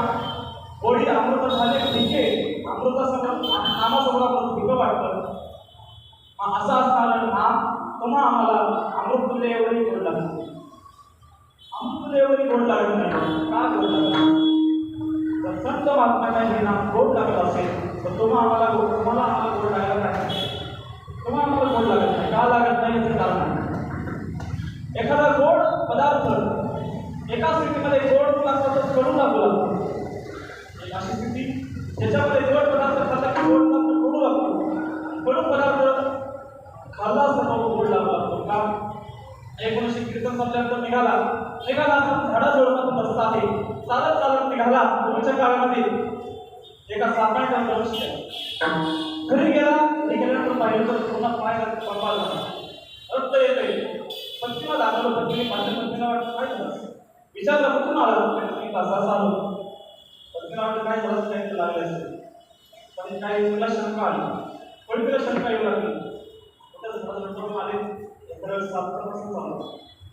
गोडी अमृत झाले फिके अमृतासमोर नामासमोर अमृत फिकं वाटतं. असं असणारं नाम तुम्हा आम्हाला अमृतुल्य एवढी गोड लागते. अमृतुल्य एवढी गोड लागत नाही का गोड लागत? जर संत महात्म्यांना हे नाम गोड लागत असेल तर तुम्हाला आम्हाला गोड लागत नाही. तुम्हाला आम्हाला गोड लागत नाही का लागत नाही याचं कारण आहे. एखादा गोड पदार्थ एका स्थितीमध्ये गोड लागतो तर कडू लागू लागतो. एक अशी स्थिती ज्याच्यामध्ये गोड पदार्थ खाल्ला की गोड लागतो, कडू लागतो. कडू पदार्थ खाल्ला असता तो गोड लागू लागतो का? एकोणीसशे कीर्तन संपल्यानंतर निघाला असं झाडाझुडपातून बसत आहे. चालत चालत निघाला. पूर्वीच्या काळामध्ये एका सापाने प्रवेश केला. घरी गेल्यानंतर पाहिलं तर पूर्ण पाय पंपाला झाला, रक्त येतंय. पत्नीला लागलं. पत्नीने पत्नीला वाटतं काय झालं, विचारलं कुठून आला मी तासाचा आलो. पत्नीला वाटतं काय झालं नाही लागले असेल. पण काही तुला शंका आली, पडतीला शंका येऊ लागली.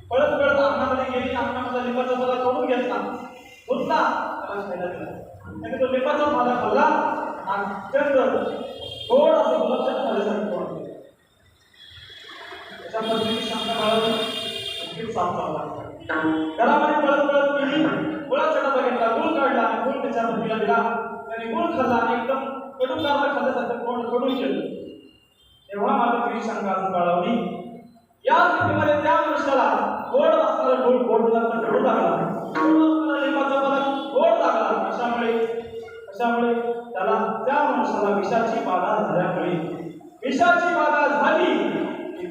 पळत पळत अंगणामध्ये गेली. अंगणामध्ये लिंबाचा पाला तोडून घेतला, धुतला, त्याला खायला दिला. तो लिंबाचा पाला खाल्ला आणि अत्यंत गोड असं गुलाबजाम खाल्ल्यासारखं तोडून गेलं. त्याच्या पद्धतीने शंका बाळगून साफ चालला. घरामध्ये पळत पळत गेली, गुळाचा डबा घेतला, गुळ काढला आणि गुळ त्याच्या पत्नीला दिला. त्याने गुळ खाल्ला आणि एकदम कडू कारला खाल्ल्यासारखं तोंड कडून केलं. तेव्हा मात्र ती शंका बाळगली. या स्थितीमध्ये त्या मनुष्याला गोड असणारा गोड पदार्थ कडू लागला, गोड असणारा लिंबाचा पदार्थ गोड लागला. अशामुळे त्याला त्या मनुष्याला विषाची बाधा झाल्यामुळे विषाची बाधा झाली.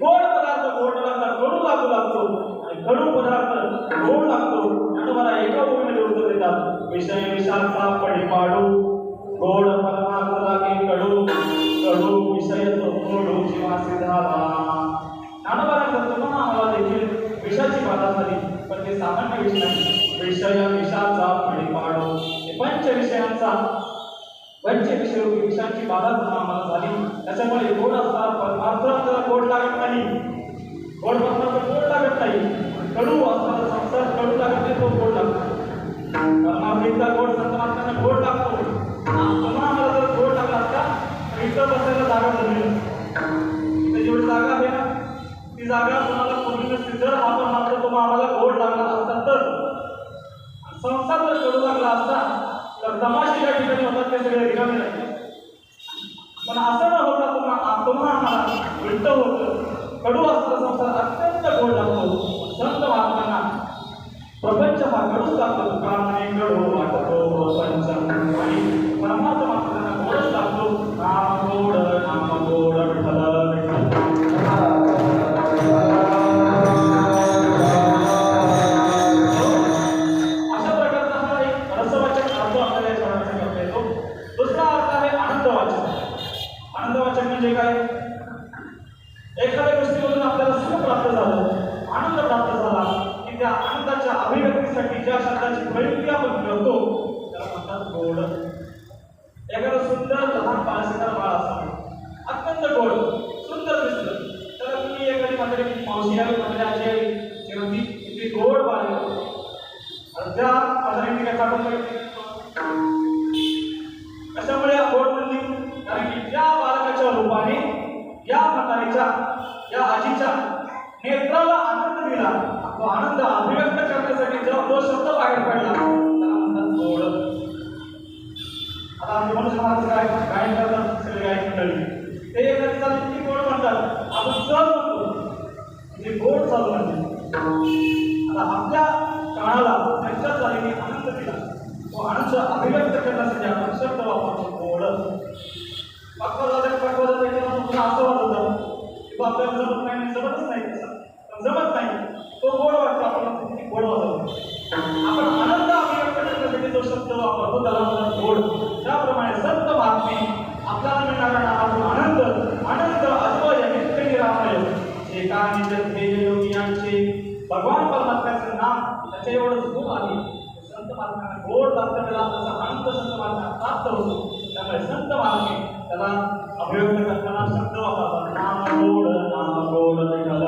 गोड पदार्थ गोड लागला कडू लागू लागतो आणि कडू पदार्थ गोड लागतो. ज्ञानोबा एका ओळीमध्ये उत्तर देतात. विषय विषाचा पडिपाडू गोड परमार्थ लागे कडू कडू विषय तो गोडू जीवासी झाला. ज्ञानोबाला तुम्हाला आम्हाला देखील विषाची बाधा झाली, पण ते सामान्य विषय नाही. विषय विषाचा पडिपाडू पंच विषय विषाची बाधा आम्हाला झाली. त्याच्यामुळे गोड असणारा परमार्थ आपल्याला गोड लागत नाही. गोड पदार्थ गोड लागत नाही. कडू असणारा संसार कडू लागत नाही, तो गोड लागतो. परमार्थीचा गोड संतांना गोड लागतो. तुम्हाला आम्हाला जर गोड लागला असता तर इथं बसायला जागा झाली नसती. जेवढी जागा आहे ना ती जागा तुम्हाला पूर्ण नसती. जर हा परमार्थ तुम्हाला आम्हाला गोड लागला असता तर. संसार जर कडू लागला असता तर तमाशे ज्या ठिकाणी होतात ते सगळे रिकामे राहतात. पण असं न होता तुम्हाला आम्हाला उलट होतं. कडू असणारा संसार अत्यंत गोड लागतो. संत महात्म्यांना प्रपंच हा कडूच लागतो. कामने कडू वाटतो प्रपंच आणि परमार्थ मात्र गोडच लागतो. नाम गोड विठ्ठल अशा प्रकारचा हा एक रसवाचक अर्थ आपल्याला या शब्दाचा करता येतो. दुसरा अर्थ आहे आनंदवाचक. म्हणजे काय? एखाद्या गोष्टीमधून आपल्याला सुख प्राप्त झालं, आनंद प्राप्त झाला की त्या आनंदाच्या अभिव्यक्तीसाठी ज्या शब्दाची प्रयुक्ती आपण करतो त्याला म्हणतात गोड. एखादं सुंदर लहान बाळ असेल, बाळ असावं अत्यंत गोड सुंदर दिसतं, तर तुम्ही एखादी म्हातारी मावशी आली, म्हातारी आजी आली तेव्हा ती किती गोड बाळ त्या म्हातारीने काय काढून पाहिजे. कशामुळे गोड म्हणली? कारण की त्या बालकाच्या रूपाने या म्हातारीच्या या आजीच्या नेत्राला आनंद दिला, तो आनंद अभिव्यक्त करण्यासाठी जेव्हा तो शब्द बाहेर पडला त्याला म्हणतात गोड. आता आमचे मनुष्य महाराज काय गायन करतात, सगळे गायक मंडळी ते एखादी चालू किती गोड म्हणतात, आपण चल म्हणतो ते गोड चालू म्हणते. आता आपल्या काळाला त्यांच्या चालीने आनंद दिला, तो आनंद अभिव्यक्त करण्यासाठी आपण शब्द वापरतो गोड. पाठवा असं वाटतं की आपल्याला जमत नाही, जमतच नाही, जमत नाही, तो गोड वाटतो, आपण किती गोड वाटतो. आपण आनंद अभिव्यक्त करण्यासाठी जो शब्द वापरतो त्याला म्हणतात गोड. त्याप्रमाणे संत महात्मे आपल्याला मिळणारा नावातून आनंद आनंद अद्वय नित्य निरामय जे काय ध्येय योगियांचे भगवान परमात्म्याचं नाम त्याच्या एवढंच गुण आहे. संत महात्म्यांना गोड लागतं, त्याला त्याचा आनंद संत महात्म्या प्राप्त होतो. त्यामुळे संत महात्मे त्याला अभिव्यक्त करताना शब्द वापरतात नाम गोड, नाम गोड विठ्ठल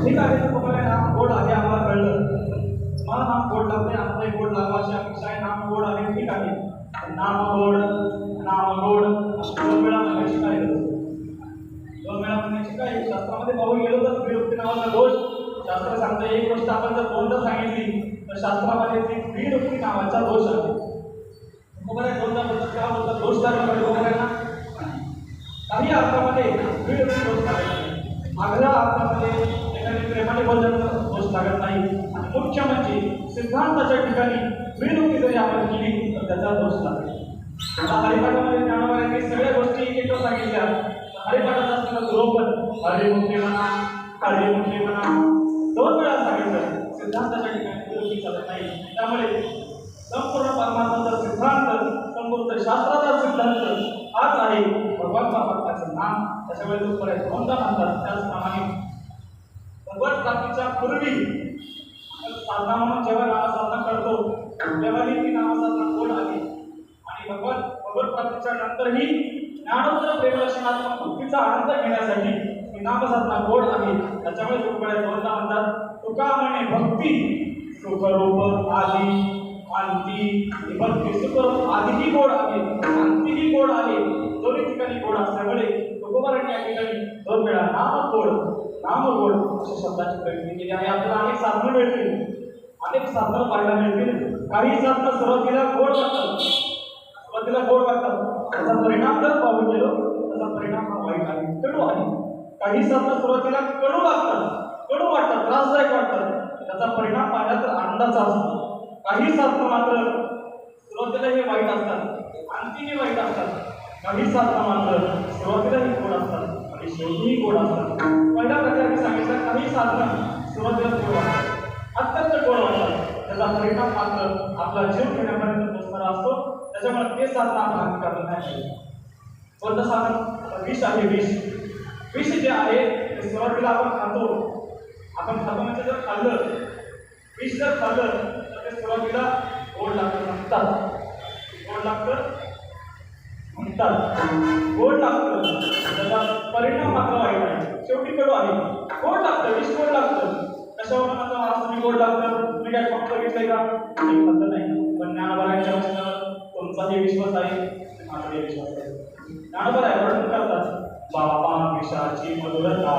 ठीक आहे. तुम्हाला नाम गोड आहे आम्हाला कळलं, मला नाम गोड लागते, आम्हाला गोड लावायची अपेक्षा आहे, नाम गोड आहे ठीक आहे. नाम गोड, नाम गोड दोन वेळा म्हणण्याची काय गरज? दोन वेळा म्हणण्याची काय? शास्त्रामध्ये पाहून गेलो तर विरुक्ती नावाचा दोष शास्त्र सांगतं. एक गोष्ट आपण जर दोनदा सांगितली तर शास्त्रामध्ये ती विरुक्ती नावाचा दोष आहे. बरोबर आहे? दोनदा बोलतात का बोलतात दोष लागला बरोबर आहे ना? काही अर्थामध्ये विरुक्ती दोष लागत नाही, आग्रह अर्थामध्ये एखादी प्रेमाने बोलण्याचा दोष लागत नाही. आणि मुख्य म्हणजे सिद्धांताच्या ठिकाणी विरुक्ती जरी आपण केली तर त्याचा दोष लागेल. आता हरिपाठामध्ये ज्ञानोबांनी सगळ्या गोष्टी एक एक सांगितल्या. हरिपाठात असताना दुरोपण हरिमुखे म्हणा, हरिमुखे म्हणा दोन वेळा सांगितलं. सिद्धांताच्या ठिकाणी विरोधी चालत नाही. त्यामुळे संपूर्ण परमात्माचा सिद्धांत, संपूर्ण शास्त्राचा सिद्धांत हाच आहे भगवान परमात्म्याचं नाम. त्याच्यामुळे तो परत दोनदा म्हणतात. त्याचप्रमाणे भगवत प्राप्तीच्या पूर्वी साधना म्हणून जेव्हा नामसाधना करतो तेव्हाही ती नामसाधना गोड आहे. आणि भगवत प्राप्तीच्या नंतरही ज्ञानोत्तर प्रेमलक्षणात्मक भक्तीचा आनंद घेण्यासाठी ही नामसाधना गोड आहे. त्याच्यामुळे तुकडे दोनदा म्हणतात तुका म्हणे भक्ती सुखरूप आधी अंती. भक्ती सुखरूप आधीही गोड आहे, अंतीही गोड आहे, दोन्ही ठिकाणी गोड असल्यामुळे तुकोबारांनी या ठिकाणी दोन वेळा नाम गोड नाम गोड अशा शब्दाची प्रयुक्ती केली आहे. आपल्याला अनेक साधनं मिळतील, अनेक साधनं पाहायला मिळतील. काही साधनं सुरुवातीला गोड वाटतात, सुरुवातीला गोड वाटतात, त्याचा परिणाम जर पाहून गेलो त्याचा परिणाम हा वाईट आहे, कडू आहे. काही साधनं सुरुवातीला कडू लागतात, कडू वाटतात, त्रासदायक वाटतात, त्याचा परिणाम पाहिला तर आनंदाचा असतो. काही साधनं मात्र सुरुवातीला हे वाईट असतात, अंतीही वाईट असतात. काही साधनं मात्र सुरुवातीलाही गोड असतात आणि शेवटीही गोड असतात. पहिल्या प्रकारे सांगितलं काही साधनं सुरुवातीला गोड वाटतात, अत्यंत गोड वाटतात, त्याचा परिणाम मात्र आपला जीव घेण्यापर्यंत पोहोचणारा असतो. त्याच्यामुळे ते साधन आपण करत नाही. कोणतं साधन? विष आहे. विष जे आहे ते सुरुवातीला आपण खातो म्हणजे जर खाल्लं विष जर खाल्लं तर ते सुरुवातीला गोड लागतं म्हणतात, गोड लागतं त्याचा परिणाम मात्र वाईट आहे, शेवटी कडू आहे. गोड लागतं, विष गोड लागतं. कशावर म्हणतात महाराज तुम्ही गोड लागतं, तुम्ही काय फक्त बघितलंय का? खाल्लं नाही. पण ज्ञानोबारांच्या वचनावर तुमचाही विश्वास आहे, माझाही विश्वास आहे. ज्ञानोबा वर्णन करतात बापा विषाची मधुरता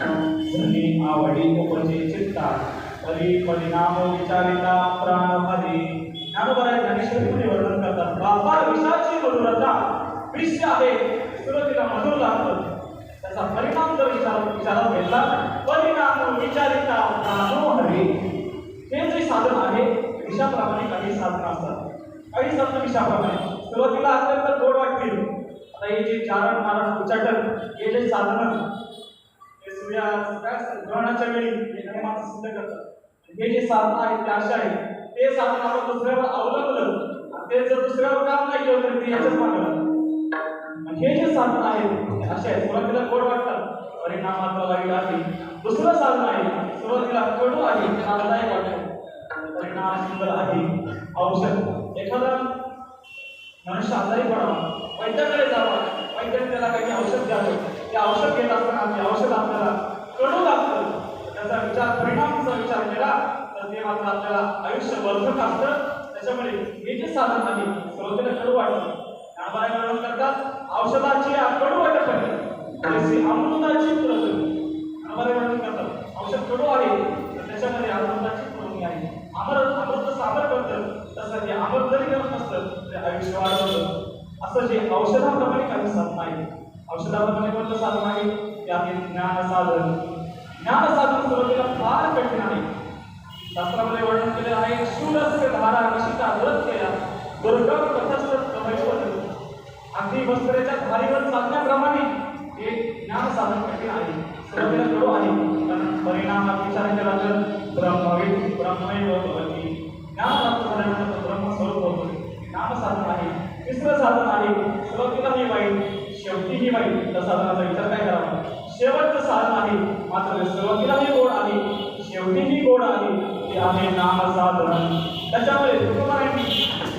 धनी आवडी उपजे चित्ता हरी परिणाम विचारिता प्राण भारी. ज्ञानोबा ज्ञानेश्वरीमध्ये वर्णन करतात बापा विषाची मधुरता. विष आहे सुरुवातीला मधुर लागतं, त्याचा परिणाम जर विचारात घेतला परिणाम विचारिता प्राणो हरी. हे जे साधन आहे विषाप्रमाणे काही साधनं असतात, काही साधनं विषाप्रमाणे सुरुवातीला अत्यंत गोड वाटतील. आता हे जे चारण मारण उच्चाटन हे जे साधन हे सूर्या काय ग्रहणाच्या वेळी हे नेहमी सिद्ध करतात हे जे साधन आहे ते असे आहे ते साधन आपण दुसऱ्यावर अवलंबलं आणि ते जर दुसऱ्यावर काम नाही केलं तर ते याच्याच मागं हे जे साधन आहे असे आहे सुरुवातीला गोड वाटतात परिणामात वाईट आहे दुसरं साधन आहे सुरुवातीला कडू आहे त्रासदायक वाटतं परिणाम सुंदर आहे औषध एखादा मनुष्य आजारी पडावा वैद्याकडे जावा वैद्याने त्याला काही औषध द्यावं ते औषध घेत असताना ते औषध आपल्याला कडू लागतं त्याचा परिणामाचा विचार केला तर ते मात्र आपल्याला आयुष्य वर्धक असतं त्याच्यामुळे हे जे साधन आहे सुरुवातीला कडू वाटतं त्यामुळे वर्णन करतात औषधाची कडू वाटत जशी अमृताची पुरवणी त्यामुळे वर्णन करतात औषध कडू आहे तर त्याच्यामध्ये अमृताची पुरवणी आहे अमृत सादर करतं तसं ते अमृत जरी करत नसतं ते आयुष्य वाढवतं असं जे औषधाप्रमाणे काही साधन आहे औषधाप्रमाणे कोणतं साधन आहे ते आहे ज्ञान साधन सुरुवातीला फार कठीण आहे शास्त्रामध्ये वर्णन केले आहे शूलस्य धारा निशिता व्रत केला दुर्गम तथस्थ प्रभैवत अगदी वस्त्रेच्या धारीवर चालण्याप्रमाणे हे ज्ञान साधन कठीण आहे सुरुवातीला कडू आहे कारण परिणामात विचार केला तर ब्रह्मैव भवति ज्ञान प्राप्त झाल्यानंतर ब्रह्मस्वरूप होतो ज्ञान साधन आहे तिसरं साधन आहे सुरुवातीलाही वाईट शेवटीही वाईट त्या साधनाचा विचार काय करावा शेवटचं साधन आहे मात्र सुरुवातीलाही गोड आहे शेवटीही गोड आहे ते आहे नाम साधन त्याच्यामुळे तुकोबारांनी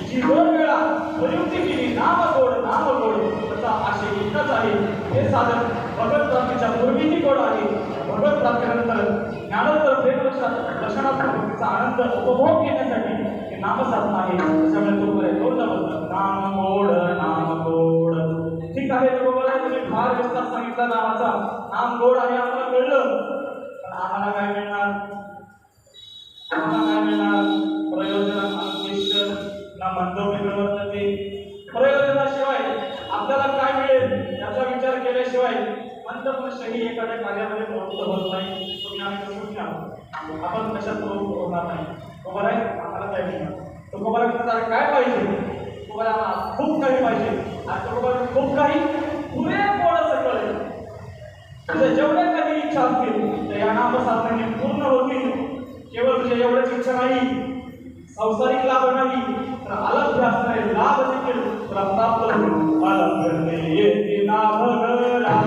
जी 2 वेळा प्रयुक्ती केली नाम गोड त्याचा आशय इतकाच आहे हे साधन भगवत प्राप्तीच्या पूर्वीही गोड आहे भगवत प्राप्तीनंतर ज्ञानोत्तर प्रेम दर्शनात्मक भक्तीचा आनंद उपभोग घेण्यासाठी हे नाम साधन आहे त्याच्यामुळे तुकोबारांनी गोड बोलतात नाम गोड ठीक आहे तुकोबारांनी तुम्ही फार विस्तार सांगितला नामाचा नाम गोड आहे आम्हाला कळलं पण आम्हाला काय मिळणार प्रयोजन ना मंदोपी प्रवर्तते प्रयोजनाशिवाय आपल्याला काय मिळेल याचा विचार केल्याशिवाय मंदमनुष्यही एखाद्या कार्यामध्ये प्रवृत्त होत नाही तुम्ही आम्ही कसं आहोत आपण कशात प्रवृत्त होणार नाही बरोबर आहे आम्हाला काय मिळणार तो कोणाला काय पाहिजे तुम्हाला खूप काही पाहिजे आणि तुम्हाला खूप काही पुरेपूर सगळं तुझ्या जेवढ्या काही इच्छा असतील तर या नामसाधनेने पूर्ण होतील केवळ तुझ्या एवढ्याच इच्छा नाही संसारिक लाभ नाही तर अलभ्य असणारे लाभ देखील तुला प्राप्त होतील अलभ्य येते नाभ गरा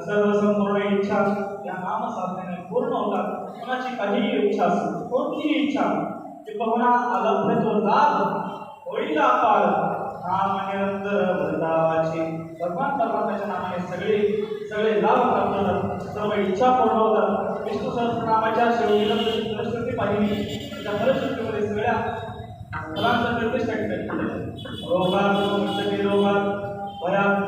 सर्व संपूर्ण इच्छा या नाम साधनेने पूर्ण होतात कोणाची काहीही इच्छा असो कोणतीही इच्छा ती पाहुणा अलभ्यत्व लाभ होईल अपार नाम निरंतर वृंदावाची भगवान परमात्म्याच्या नामाने सगळे लाभ प्राप्त होतात सर्व इच्छा पूर्ण होतात विष्णू सहस्रनामाच्या शेवटी फलश्रुती पाहिली त्या फलश्रुतीमध्ये सगळ्या फलांचा निर्देश केला रोगात भयात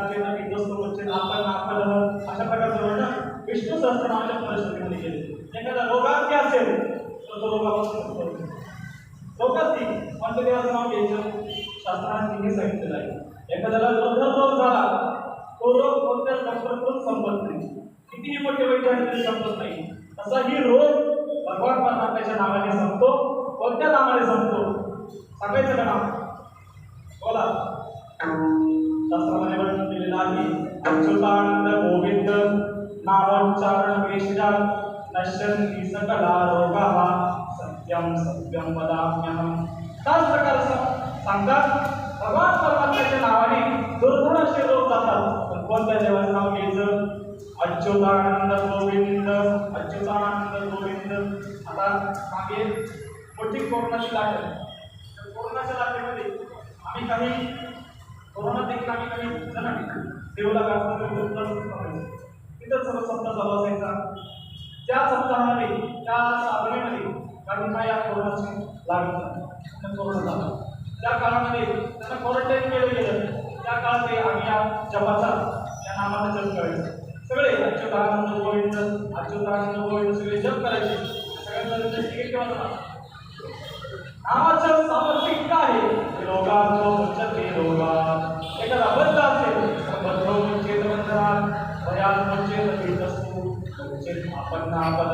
अशा प्रकारचं वर्णन विष्णू सहस्रनामाच्या फलश्रुतीमध्ये केले एखादा रोगार्थी असेल तर तो रोगापासून रोगार्थी कोणत्या देवाचं नाव घ्यायचं शास्त्राने हे सांगितलेलं आहे एखाद्याला रोग झाला तो रोग कोणत्या डॉक्टरकडून संपत नाही कितीही मोठे वैद्य संपत नाही तसाही रोग भगवान परमात्म्याच्या नावाने संपतो कोणत्या नावाने संपतो सांगायचं का नाव बोला शास्त्रामध्ये वर्णन केलेलं आहे अच्युतानंद गोविंद नामोच्चारण वेशजा नश्यन्ति सकला रोगाः सत्यं वदाम्यहं त्याच प्रकारे सांगतात भगवान परमात्म्याच्या नावाने दुर्गुण असे लोक जातात. पण कोणत्या देवाचं नाव घ्यायचं? अच्युतानंद गोविंद, अच्युतानंद गोविंद. आता मागे मोठी कोरोनाची लाट आहे. तर कोरोनाच्या लाटेमध्ये आम्ही काही कोरोना देखील आम्ही काही जण देवला तिथं सर्व सप्ताह चालू असायचा. त्या सप्ताहामध्ये त्या साधनेमध्ये काही या कोरोनाची लागली कोरोना झाला. त्या काळामध्ये त्यांना क्वारंटाईन केलं गेलं. त्या काळात आम्ही या जपाचा या नामाचा जप करायचं. सगळे अच्युतानंद गोविंद, अच्युतानंद गोविंद सगळे जप करायचे. सगळ्यांना तिकीट ठेवायचं. नामाचं सामर्थ्य इतकं आहे की रोगांचो मुच्यते रोगा. एखादा बद्ध असेल तर बद्धो चेत बंधनात, भयात मुच्येत पीडस्तु, मुच्येत आपन्न आपद.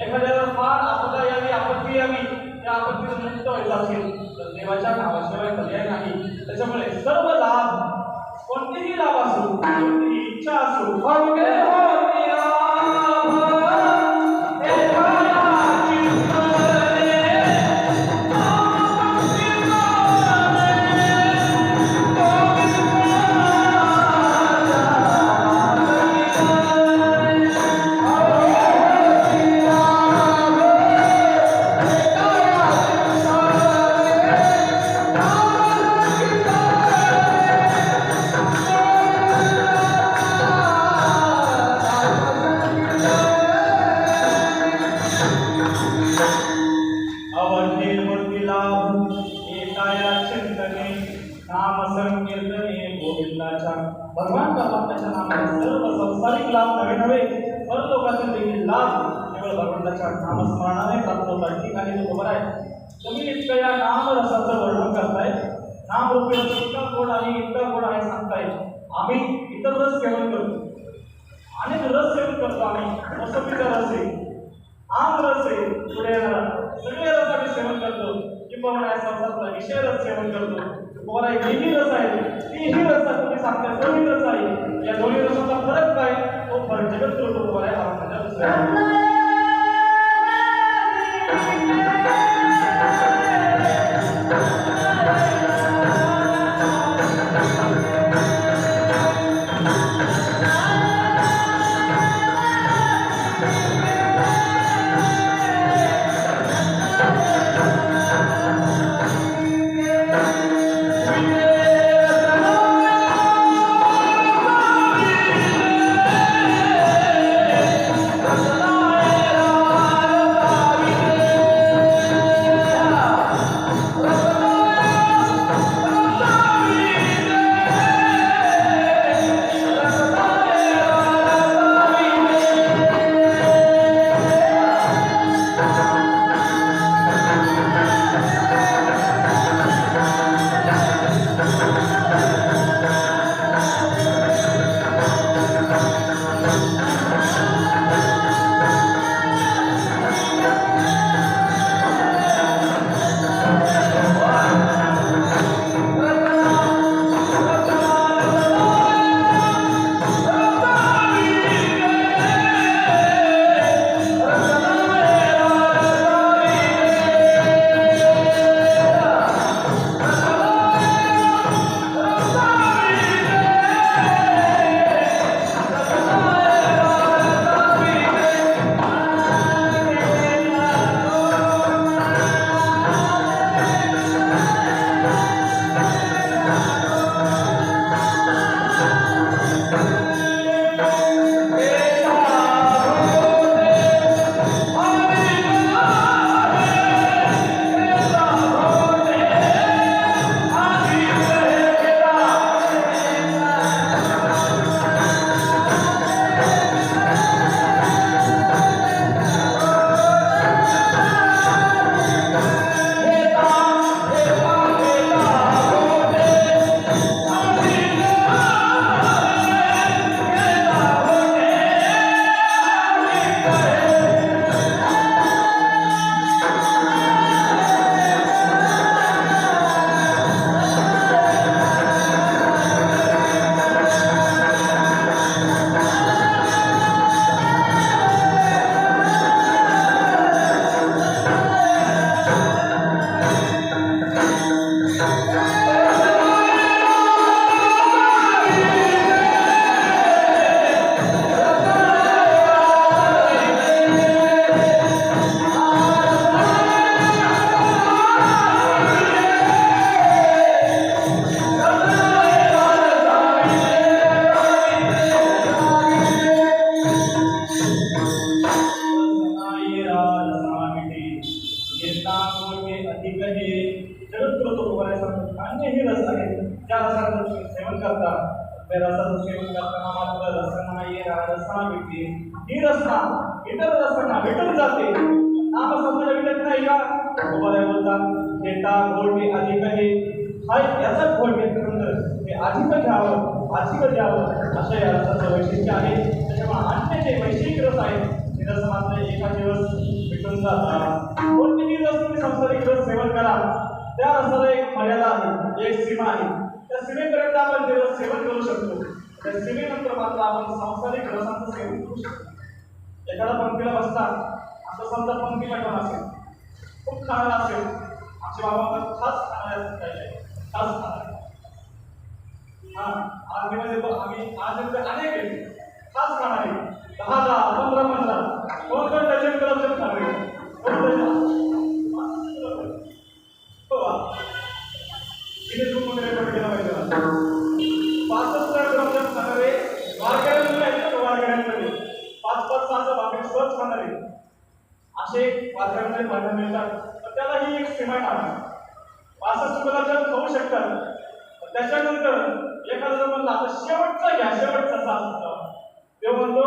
एखाद्याला फार आपदा यावी, आपत्ती यावी, त्या आपत्तीतून मुक्त व्हायचं असेल तर देवाच्या नावाशिवाय पर्याय नाही. त्याच्यामुळे सर्व लाभ, कोणतेही लाभ असो, कोणतीही इच्छा असो, भगवान परमात्म्याच्या नामाने सर्व संसारिक लाभ नवे नवे, परलोकातील देखील लाभ केवळ भगवंताच्या नामस्मरणाने प्राप्त होतात. ठीक आहे, बरोबर आहे. तुम्ही इतकं या नामरसाचं वर्णन करताय. नामरूपी रस इतका गोड आहे, इतका गोड आहे सांगताय. आम्ही इतर रस सेवन करतो, अनेक रस सेवन करतो. आम्ही मोसंबीचा रस आहे, आम रस आहे, पुढे सगळे रस आम्ही सेवन करतो. किंवा या संसारातला विषय रस सेवन करतो. तुम्हाला एकही रस आहे, तीही रस तुम्ही सांगता दोन्ही रस आहे. या दोन्ही रसाचा फरक काय? तो फरक जगत तुम्हाला त्या रसाचं सेवन करताना मात्र रसना ये रसना भेटते, ही रसना इतर रसना भेटून जाते. नाम समजा भेटत नाही का? तुम्हाला बोलतात घेता घोळके अधिक हे हा याचा घोळ घेतल्यानंतर हे अधिक घ्यावं अधिक द्यावं असं या रसाचं वैशिष्ट्य आहे. त्याच्यामुळे अन्य जे वैश्विक रस आहेत ते रस मात्र एका दिवस भेटून जातात. कोणतेही रस तुम्ही सांसारिक रस सेवन करा, त्या रसाला एक मर्यादा आहे, एक सीमा आहे. त्या सीमेपर्यंत आपण ते रस सेवन करू शकतो. त्या सीमेनंतर मात्र आपण सांसारिक रसांचं सेवन करू शकतो. एखादा पंक्तीला बसता असं समजा पंक्ती पाठवण असेल, खूप खाणारा असेल, आमचे बाबा खास खाणारे खास खाणारे आम्ही आज अनेक आहेत खास खाणारे 10-15 कोण डझन गुलाबजाम खाणारे इथे तू कोणी रेकॉर्ड केला पाहिजे 65 गुलाबजाम खाणारे वारकऱ्यांमध्ये आहेत ना, वारकऱ्यांमध्ये 5-6 भाकरी सहज खाणारे असे वारकऱ्यांमध्ये पाहायला मिळतात. तर त्यालाही एक सीमा आहे. 65 गुलाबजाम खाऊ शकतात. त्याच्यानंतर एखादा जर म्हणला आता शेवटचा घ्या, शेवटचा 66 तो म्हणतो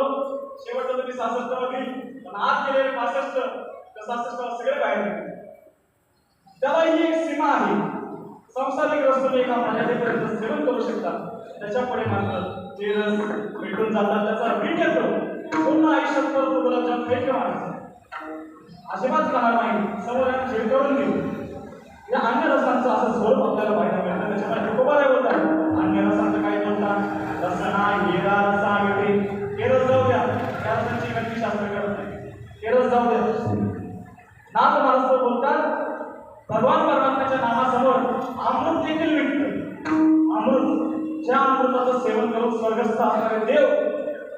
शेवटचा तुम्ही 66 घेईल पण आज गेलेले 65 तर 66 सगळे बाहेर निघतील. त्यालाही एक सीमा आहे. संसारिक रस तुम्ही एका मर्यादेपर्यंत सेवन करू शकता. त्याच्यापुढे मात्र ते रस भेटून जातात, त्याचा वीट येतो. पूर्ण आयुष्यात परत गुलाबजाम खाईल का माणसं अजिबात खाणार नाही. समोर जेवण करून घेऊ. या अन्य रसांचं असं स्वरूप आपल्याला पाहायला मिळतं. त्याच्यामुळे तुकोबाराय बोलतात अन्य रसांचं काय बोलतात, रसना हिरा रसा मिळते. हे रस जाऊ द्या, त्या रसांची व्यक्ती शास्त्र करत नाही. हे रस जाऊ द्या. नाथ महाराज बोलतात भगवान परमात्म्याच्या नामासमोर अमृत देखील विकतं. अमृत, ज्या अमृताचं सेवन करून स्वर्गस्थ असणारे देव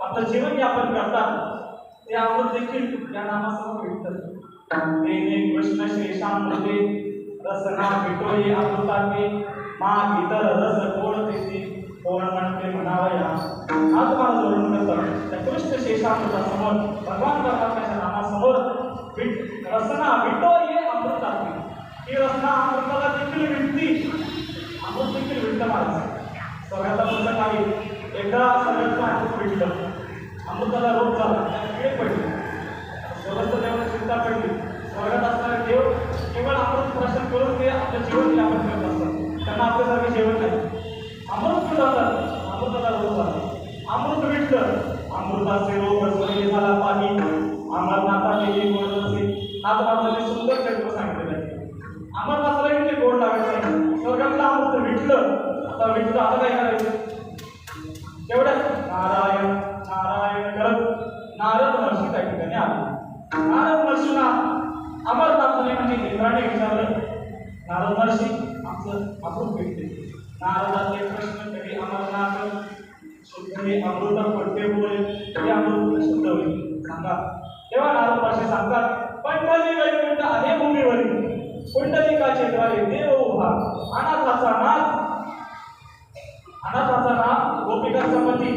आपलं जीवन यापन करतात, ते अमृत देखील या नामासमोर विकतं. तेने कृष्ण शेषामृते रसना भेटोये अमृताते मा इतर रस कोण देते कोण म्हणते म्हणावया. आज मला जोडून करतात त्या कृष्ण शेषामृतासमोर भगवान परमात्म्याच्या नामासमोर रसना भेटोये अमृताते. ही रसना अमृताला देखील विकती. अमृत देखील विकतं माणसं. स्वर्गाचा प्रसंग आहे. एकदा स्वर्गाचं अमृत विकलं, अमृताला रोग झाला, किडे पडली. स्वर्गाचं देवाला चिंता पडली. स्वर्गात असणारे देव केवळ अमृत प्राशन करून ते आपलं जीवन यापन करत असतात. त्यांना आपल्यासारखे जेवण नाही. अमृत जातात, अमृताला रोग झाला, अमृत विकलं, अमृताचे रोग रसवले झाला पाणी अमरनाथा केली गोड रसे. नाथ महाराजांनी सुंदर चरित्र सांगितलेलं आहे. अमरनाथाला म्हणजे गोड लागायचं आहे. स्वर्गातलं अमृत विकलं, आता विकलं, आता काय करायचं? तेवढ्याच नारायण नारायण करत नारद महर्षी त्या ठिकाणी आले. नारद महर्षीला अमरनाथाने म्हणजे इंद्राने विचारलं, नारद महर्षी आमचं अमृत भेटते. नारदाचे प्रश्न कधी अमरनाथ शुद्ध हे अमृत कोणते बोले हे अमृत शुद्ध होईल सांगा. तेव्हा नारद महर्षी सांगतात पंढरी वैकुंठ आहे भूमीवरील पुंडलिकाचे द्वारे देव उभा अनाथाचा नाथ गोपिकांचा पती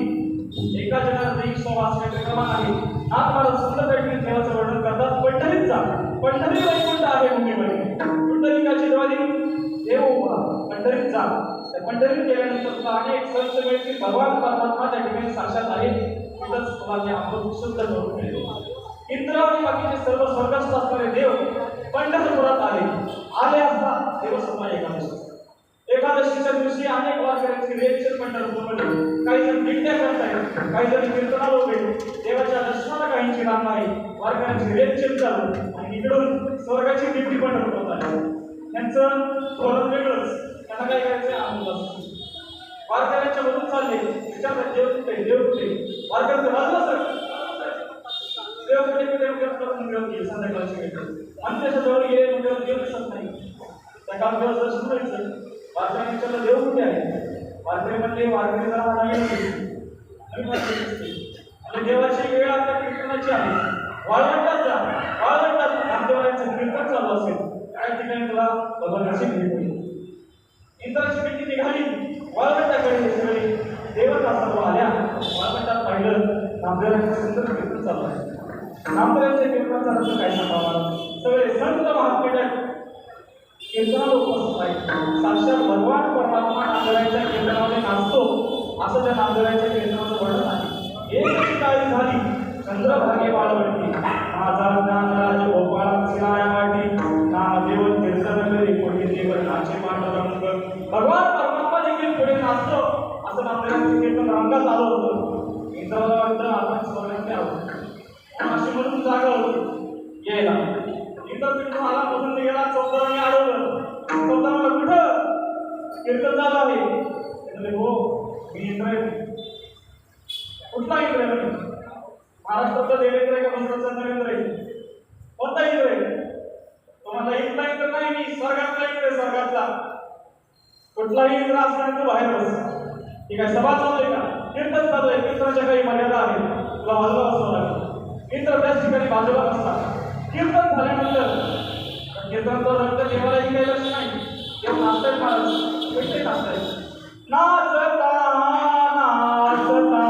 एका जगात एक सुवास क्रमांक आहे. नाथ महाराज सुंदर पैकी देवाचं वर्णन करतात. पंढरीत जा, पंढरी वैकुंठ आहे भूमीवरील पुंडलिकाचे द्वारे देव उभा. पंढरीत जा. त्या पंढरीत गेल्यानंतर तुला अनेक संत मिळतील. भगवान परमात्मा त्या ठिकाणी साक्षात आहे. तिथंच तुम्हाला अमृत शुद्ध करून मिळेल. इंद्र आणि बाकीचे सर्व स्वर्गस्थ असणारे देव पंढरपुरात आले असता देवसभा एकादशीच्या दिवशी अनेक वारकऱ्यांची रिएक्शन पंढरपूरमध्ये. काही जण दिंड्या करतायत, काही जण कीर्तनाला उभे, देवाच्या दर्शनाला काहींची रांग आहे. वारकऱ्यांची रिएक्शन चालू आणि इकडून स्वर्गाची दिंडी पंढरपुरात आली. त्यांचं धोरण वेगळंच. त्यांना काय करायचं अमृत. वारकऱ्यांच्या मधून चालले विचारतात देव कुठे, देव कुठे. वारकऱ्यांचं वाजलं सर देव कुठे मिळत गेले. संध्याकाळची भेटले आणि त्याच्या जवळ गेले म्हणजे देव दिसत नाही. त्या काल दिवस दर्शन व्हायचं. वारकरी विचारलं देव कुठे आहे. वारकरी म्हणले वारकरी जरा मला आणि देवाची वेळ आता कीर्तनाची आहे. वाळवंटात जा, वाळवंटात नामदेवांचं कीर्तन चालू असेल त्या ठिकाणी तुला भगवानाची भेट होईल. इंद्राची भेटी निघाली वाळवंटाकडे. सगळे देवता सर्व आल्या. वाळवंटात पाहिलं नामदेवांचं सुंदर कीर्तन चालू आहे. नामदेवांच्या कीर्तनाचा अर्थ काय सांगावा. सगळे संत महात्मे कीर्तनाला उपस्थित आहेत. साक्षात भगवान परमात्मा नामदेवांच्या कीर्तनामध्ये नाचतो. असं त्या नांदुराच्या कीर्तनाचं वर्णन आहे. एक काळी झाली चंद्रभागे बाळवटी, माझा ज्ञानराज गोपाळा सिराया वाटी, नामदेव कीर्तनगरी कोटी देव नाचे पांडुरंग. भगवान परमात्मा देखील पुढे नाचतो असं नांदुराचं कीर्तन रंगात आलं होतं. इंद्राला वाटतं आपण स्वर्गात यावं अशी म्हणून जागा होती यायला. इंद्र तिथून आला, बसून गेला, चौदाराने अडवलं. चौदाराला कुठं कीर्तन झालं आहे? हो मी इंद्र आहे. कुठला इंद्र आहे? महाराष्ट्रातला देवेंद्र आहे का गुजरातचा नरेंद्र आहे? कोणता इंद्र आहे? तुम्हाला इथला इंद्र नाही, मी स्वर्गातला इंद्र आहे, स्वर्गातला. कुठलाही इंद्र असणार तू बाहेर बस. ठीक आहे, सभा चालू आहे का? कीर्तन चालू आहे. कीर्तनाच्या काही मर्यादा आहे, तुला बाजूला बसवं लागेल. इंद्र त्याच ठिकाणी बाजूला बसतात. कीर्तन झाल्यानंतर कीर्तनाचा रंग देवालाही काही लक्ष नाही. देव नाचतायत महाराज, कसे नाचतायत? नाचता नाचता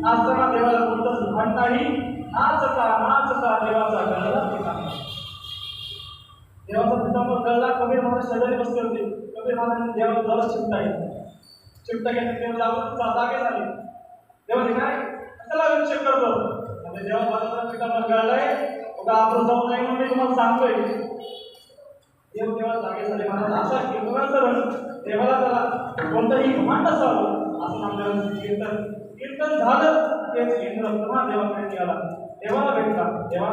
नाचताना देवाला कोणतंच भान नाही. नाचता नाचता देवाचा गळा पितांबर. देवाचा पितांबर गळला. कबीर महाराज शेजारी बसले होते. कबीर महाराजांनी देवाला जवळ चिमटा घेतला. देव जागे झाले. देवाने काय कशाला विक्षेप करतो? म्हणजे देवा माझा पितांबर गळलाय, बघा आपण जाऊ नाही म्हणून मी तुम्हाला सांगतोय. देव देवाला जागे झाले. महाराज अशा कीर्तनाचं देवाला त्याला कोणतंही घमंड असावं असं नामदेवांचं कीर्तन झालं. तेच इंद्र पुन्हा देवाकडे निघाला, देवाला भेटला. देवा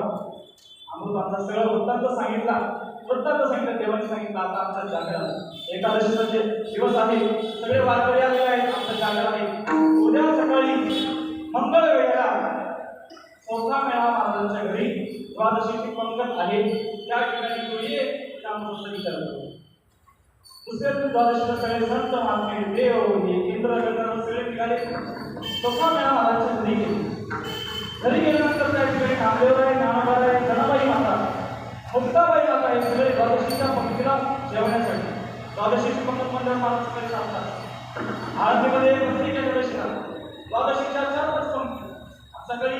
अमृतांचा सगळं वृत्तांत सांगितला. देवाने सांगितलं आता आमच्या जागरण एकादशीचा जे दिवस आहे, सगळे वारकरी आलेले आहेत. आमचं जागरण आहे. उद्या सकाळी मंगळ वेळेला चौथा मेळा महाराजांच्या घरी द्वादशीची पंगत आहे. त्या ठिकाणी तो ये करतो. दुसऱ्या दिवशी द्वादशीला सगळे संत महात्मे देव इंद्र गणधर्व सगळे निघाले. चौथा मेळा महाराजांच्या घरी गेले. घरी गेल्यानंतर त्या ठिकाणी नामदेवराय, ज्ञानोबाराय, जनाबाई माता, मुक्ताबाई माता हे सगळे द्वादशीच्या पंक्तीला जेवण्यासाठी. द्वादशीची पंगत मंडळ महाराज सगळे सांगतात. आरतीमध्ये प्रत्येक एकादशीला द्वादशीच्या 4 पंक्ती. सकाळी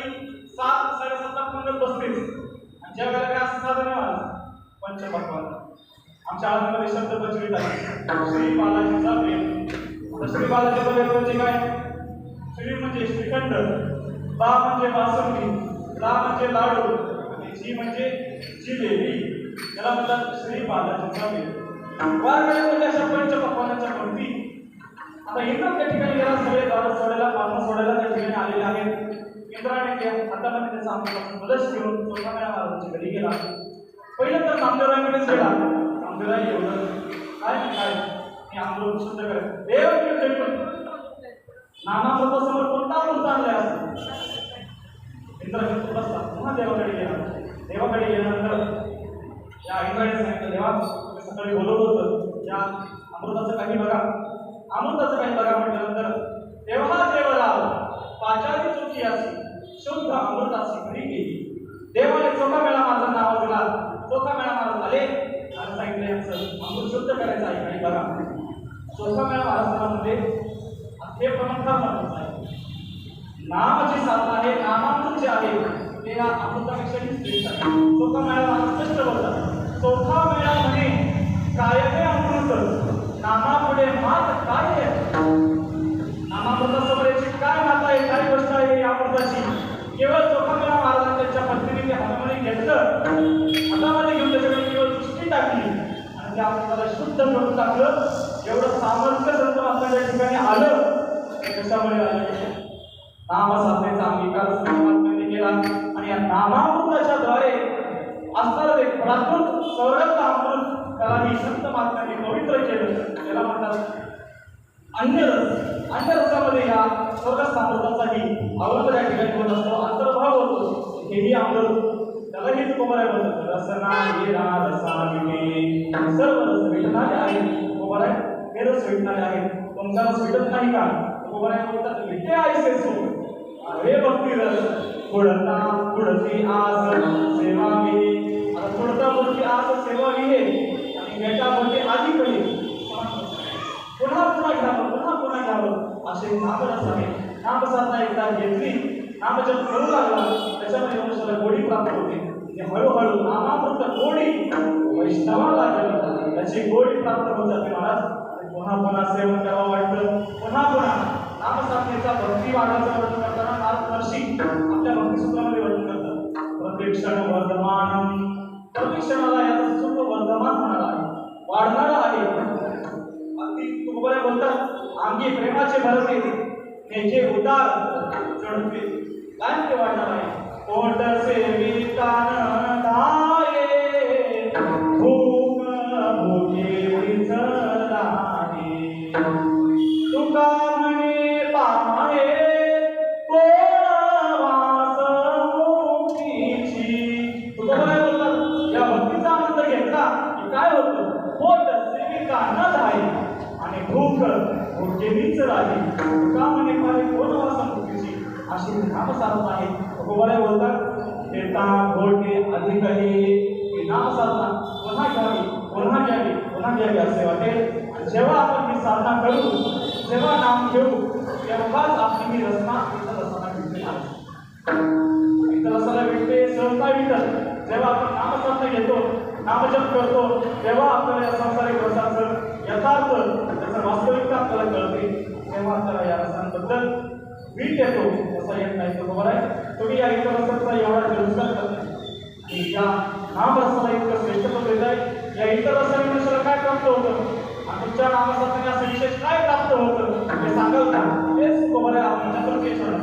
7 साडेसात पंगत बसतेच. आणि ज्या वेळेला काय असं साधन महाराज पंचपक्वान आमच्या आरतीमध्ये शब्द प्रचलित आहे. श्री बालाजीचा प्रेम. श्री बालाजीचा प्रेम म्हणजे काय? श्री म्हणजे श्रीखंड, बा म्हणजे बासुंदी, ला म्हणजे लाडू आणि जी म्हणजे जिलेबी. त्याला म्हणतात श्री बालाजीचा प्रेम. वारकरी म्हणजे अशा पंचपक्वानाच्या पंक्ती. आता इंद्र त्या ठिकाणी गेला. सगळे द्वादश सोडायला, पारणं सोडायला त्या ठिकाणी आलेले आहेत. इंद्राने हातामध्ये त्याचा आमच्यापासून मदत घेऊन चौथा मेळा महाराजांच्या घरी गेला. पहिलं तर नामदेवरायांकडेच गेला. नामदेवराय एवढं काय मी आंदोलन शुद्ध करेल. देव नामामृतासमोर कोणता अमृत आणलाय असं इंद्र बसला. पुन्हा देवाकडे गेला. देवाकडे गेल्यानंतर या इंद्राने सांगितलं, देवा तुम्ही सकाळी बोलवलं होतं, या अमृताचं काही बघा. अमृताचं काही बघा म्हटल्यानंतर तेव्हा देवराव पाचारी चुकी असी शुद्ध अमृताची घरी गेली. देवाने चोखा मेळा माझं नाव दिला. चोखा मेळा माझं झाले आणि सांगितलं यांचं अमृत शुद्ध करायचं आहे. काही बघा चोखा मेळा महाराष्ट्रामध्ये हे प्रमाण फार महत्वाचं आहे. नाम जी साधना आहे, नामामृत जे आहे ते या अमृतापेक्षाही श्रेष्ठ आहे. चोखा मेळा महाराज स्पष्ट बोलतात. चोखा मेळा म्हणे काय हे अमृत नामापुढे मात काय आहे. नामामृतासमोर याची काय माता आहे, काय गोष्ट आहे या अमृताची. केवळ चोखा मेळा महाराज त्यांच्या पत्नीने ते हातामध्ये घेतलं, हातामध्ये घेऊन त्याच्याकडे केवळ दृष्टी टाकली आणि त्या अमृताला शुद्ध करून टाकलं. एवढं सामर्थ्य संत आपल्या ठिकाणी आलं. कशामुळे आलं? नामसाधनेचा अंगीकार परमात्म्याने केला आणि या नामामृताच्या द्वारे असणारं एक प्राकृत स्वर्गातलं अमृत त्यालाही संत महात्म्याने पवित्र केलं. त्याला म्हणतात अन्यरस. अन्यरसामध्ये या स्वर्गस्थ अमृताचाही अवलंब या ठिकाणी होत असतो, अंतर्भाव होतो. हेही अमृत त्यालाही तुकोबराय बोलतात. रसना येरा रसा विटे सर्व रस भेटणारे आहेत. तुकोबराय हे रस भेटणारे आहेत. तुमचा रस भेटत नाही का? तुकोबराय बोलतात विटे ऐसे सो अरे भक्ती रस पुढता पुढती आस सेवा विहे. आता पुढता पुढती आस सेवा विहे आणि भेटा बोलते आधी कधी पुन्हा पुन्हा घ्यावं, पुन्हा पुन्हा घ्यावं असे नामरस आहे. नामसाधना एकदा घेतली, नामजप करू लागला, त्याच्यामध्ये मनुष्याला गोडी प्राप्त होते. हळूहळू नामामृत गोडी वैष्णवाला गेली, त्याची गोडी प्राप्त होत जाते महाराज. पुन्हा पुन्हा सेवन करावं वाटतं. पुन्हा पुन्हा नामसाधनेचा भक्ती वाढायचं वर्णन करताना नारदमहर्षी आपल्या भक्तिसूत्रामध्ये वर्णन करतात. प्रत्येक क्षण वर्धमान. प्रत्येक क्षणाला याचं सुख वर्धमान होणार आहे, वाढणार आहे. अगदी तुकोबराय बोलतात अंगी प्रेमाचे भरते नेचे उतार चढते काय ते वाढणार आहे. पोट सेवितान दाये भूक भोगे विचराने तुका म्हणे पाहे कोण वास मुक्तीची. तुकोबराय बोलतात या भक्तीचा आनंद घेतला की काय होतं. पोट सेविका न धाये आणि भूक भोगेलीच राही तुका म्हणे पाहे कोण वास मुक्तीची. अशी नामसाधना आहे. तुकोबराय बोलतात देता घोटे अधिकही नामसाधना पुन्हा घ्यावी, पुन्हा घ्यावी, पुन्हा घ्यावी असे वाटेल. जेव्हा आपण ही साधना करू, जेव्हा नाम घेऊ, तेव्हाच आपली ही रचना इतर रसाला भेटते आहे. इतर रसाला भेटते सहसा विठ्ठल. जेव्हा आपण नामसाधना घेतो, नामजप करतो, तेव्हा आपल्याला या संसारिक रसाचं यथार्थ त्याचं वास्तविकता आपल्याला कळते. तेव्हा आपल्याला या रसांबद्दल वीट येतो. असा येत नाही. तुकोबराय तुम्ही या इतर रसाचा एवढा तिरस्कार करताय आणि या नामरसाला इतकं श्रेष्ठत्व देत आहे. या इतर रसाने मनुष्याला काय प्राप्त होतं आणि तुमच्या नामरसाने असं विशेष काय प्राप्त होतं हे सांगाल का? तेच तुकोबराय आपण चतुर्केश्वर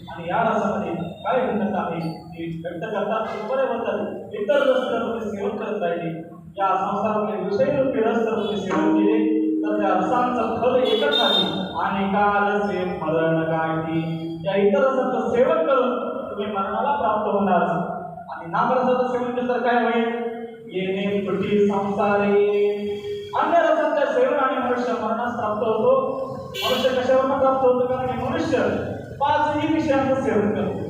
आणि या रसामध्ये काय भिन्नता आहे ती व्यक्त करतात. तुकोबराय बोलतात इतर रस जर तुम्ही सेवन करत राहिले या संसारातले विषयरूपी रस जर तुम्ही सेवन केले तर त्या रसांचं फल एकच आहे आणि कालचे मरण गाठी. या इतर रसांचं सेवन करून तुम्ही मरणाला प्राप्त होणार आणि नामरसाचं सेवन केलं तर काय होईल? येणे तुटी संसारे. अन्य रसांच्या सेवनाने मनुष्य मरणास प्राप्त होतो. मनुष्य कशावर प्राप्त होतो? कारण मनुष्य पाचही विषयांचं सेवन करतो.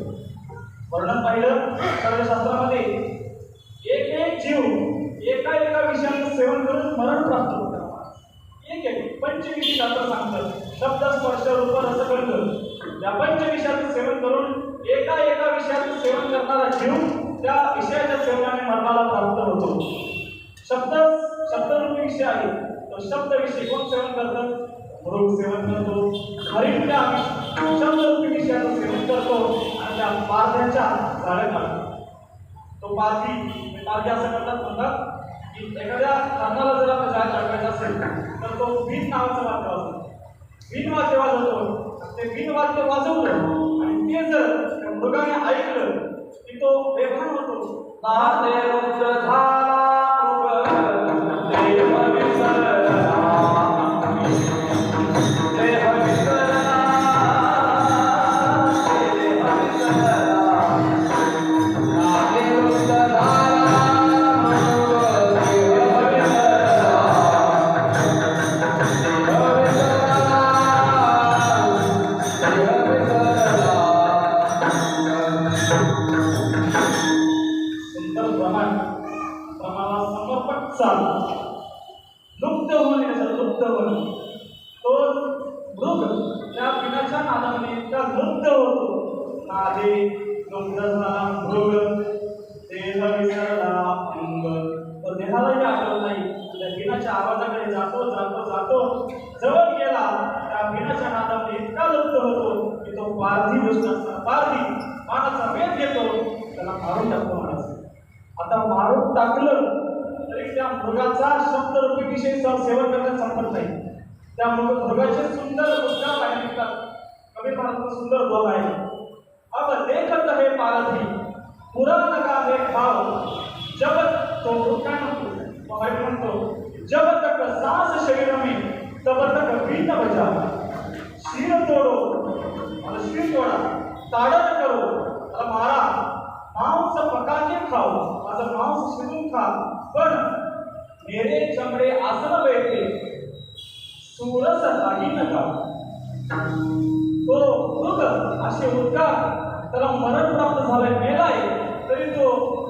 वर्णन पाहिलं सर्वशास्त्रामध्ये एक एक जीव एका एका विषयाचं सेवन करून मरण प्राप्त होतं. एक एक पंचविधी शास्त्र सांगतं शब्द स्पर्श रूप रस गंध या पंचविषयाचं सेवन करून एका एका विषयाचं सेवन करणारा जीव त्या विषयाच्या सेवनाने मरणाला प्राप्त होतो. शब्दरूपी विषय आहे तो शब्द विषय कोण सेवन करतं? मृग सेवन करतो. हरिण त्या शब्दरूपी विषयाचं सेवन करतो आणि त्या पारध्याच्या झाडे काढतो. तो पारधी असं म्हणतात की एखाद्या कर्णाला जर आपल्या जाळ टाकायचं असेल तर तो वीण नावाचं वाद्य वाजवतो. वीण वाद्य वाजवतो. ते वीण वाद्य वाजवलं आणि ते जर त्या मृगाने ऐकलं की तो बेभान होतो. लुप्त होणे तो मृग त्या पिण्याच्या नादामध्ये इतका लुप्त होतो. नादे लुप्त झाला मृग देह विसरला अंग. तो देहालाही आठवत नाही. त्या पिण्याच्या आवाजाकडे जातो जातो जातो जवळ गेला त्या पिण्याच्या नादामध्ये इतका लुप्त होतो की तो पारधी दुष्टाचा पारधी मानाचा वेध घेतो. त्याला मारून टाकतो माणूस. आता मारून टाकलं तरी त्या मृगाचा शब्दरूपी विषय सेवन करण्यात संपत नाही. त्या मृगाचे सुंदर उद्गार बाहेर निघतात. कवी महाराज सुंदर दोन आहे. अब देखत हे पारधी पुराण का हे भाव जब तो काय म्हणतो जब तक सांस शरीर में तब तक बीन बजा. शीर तोडो मला शीर तोडा ताडण करो मला मारा मांस पकाके खाओ माझं मांस शिजून खा पण मेरे चमडे आसन बैठे सूरस राही नका. तो मृग असे उद्गार त्याला मरण प्राप्त झालंय मेलाय तरी तो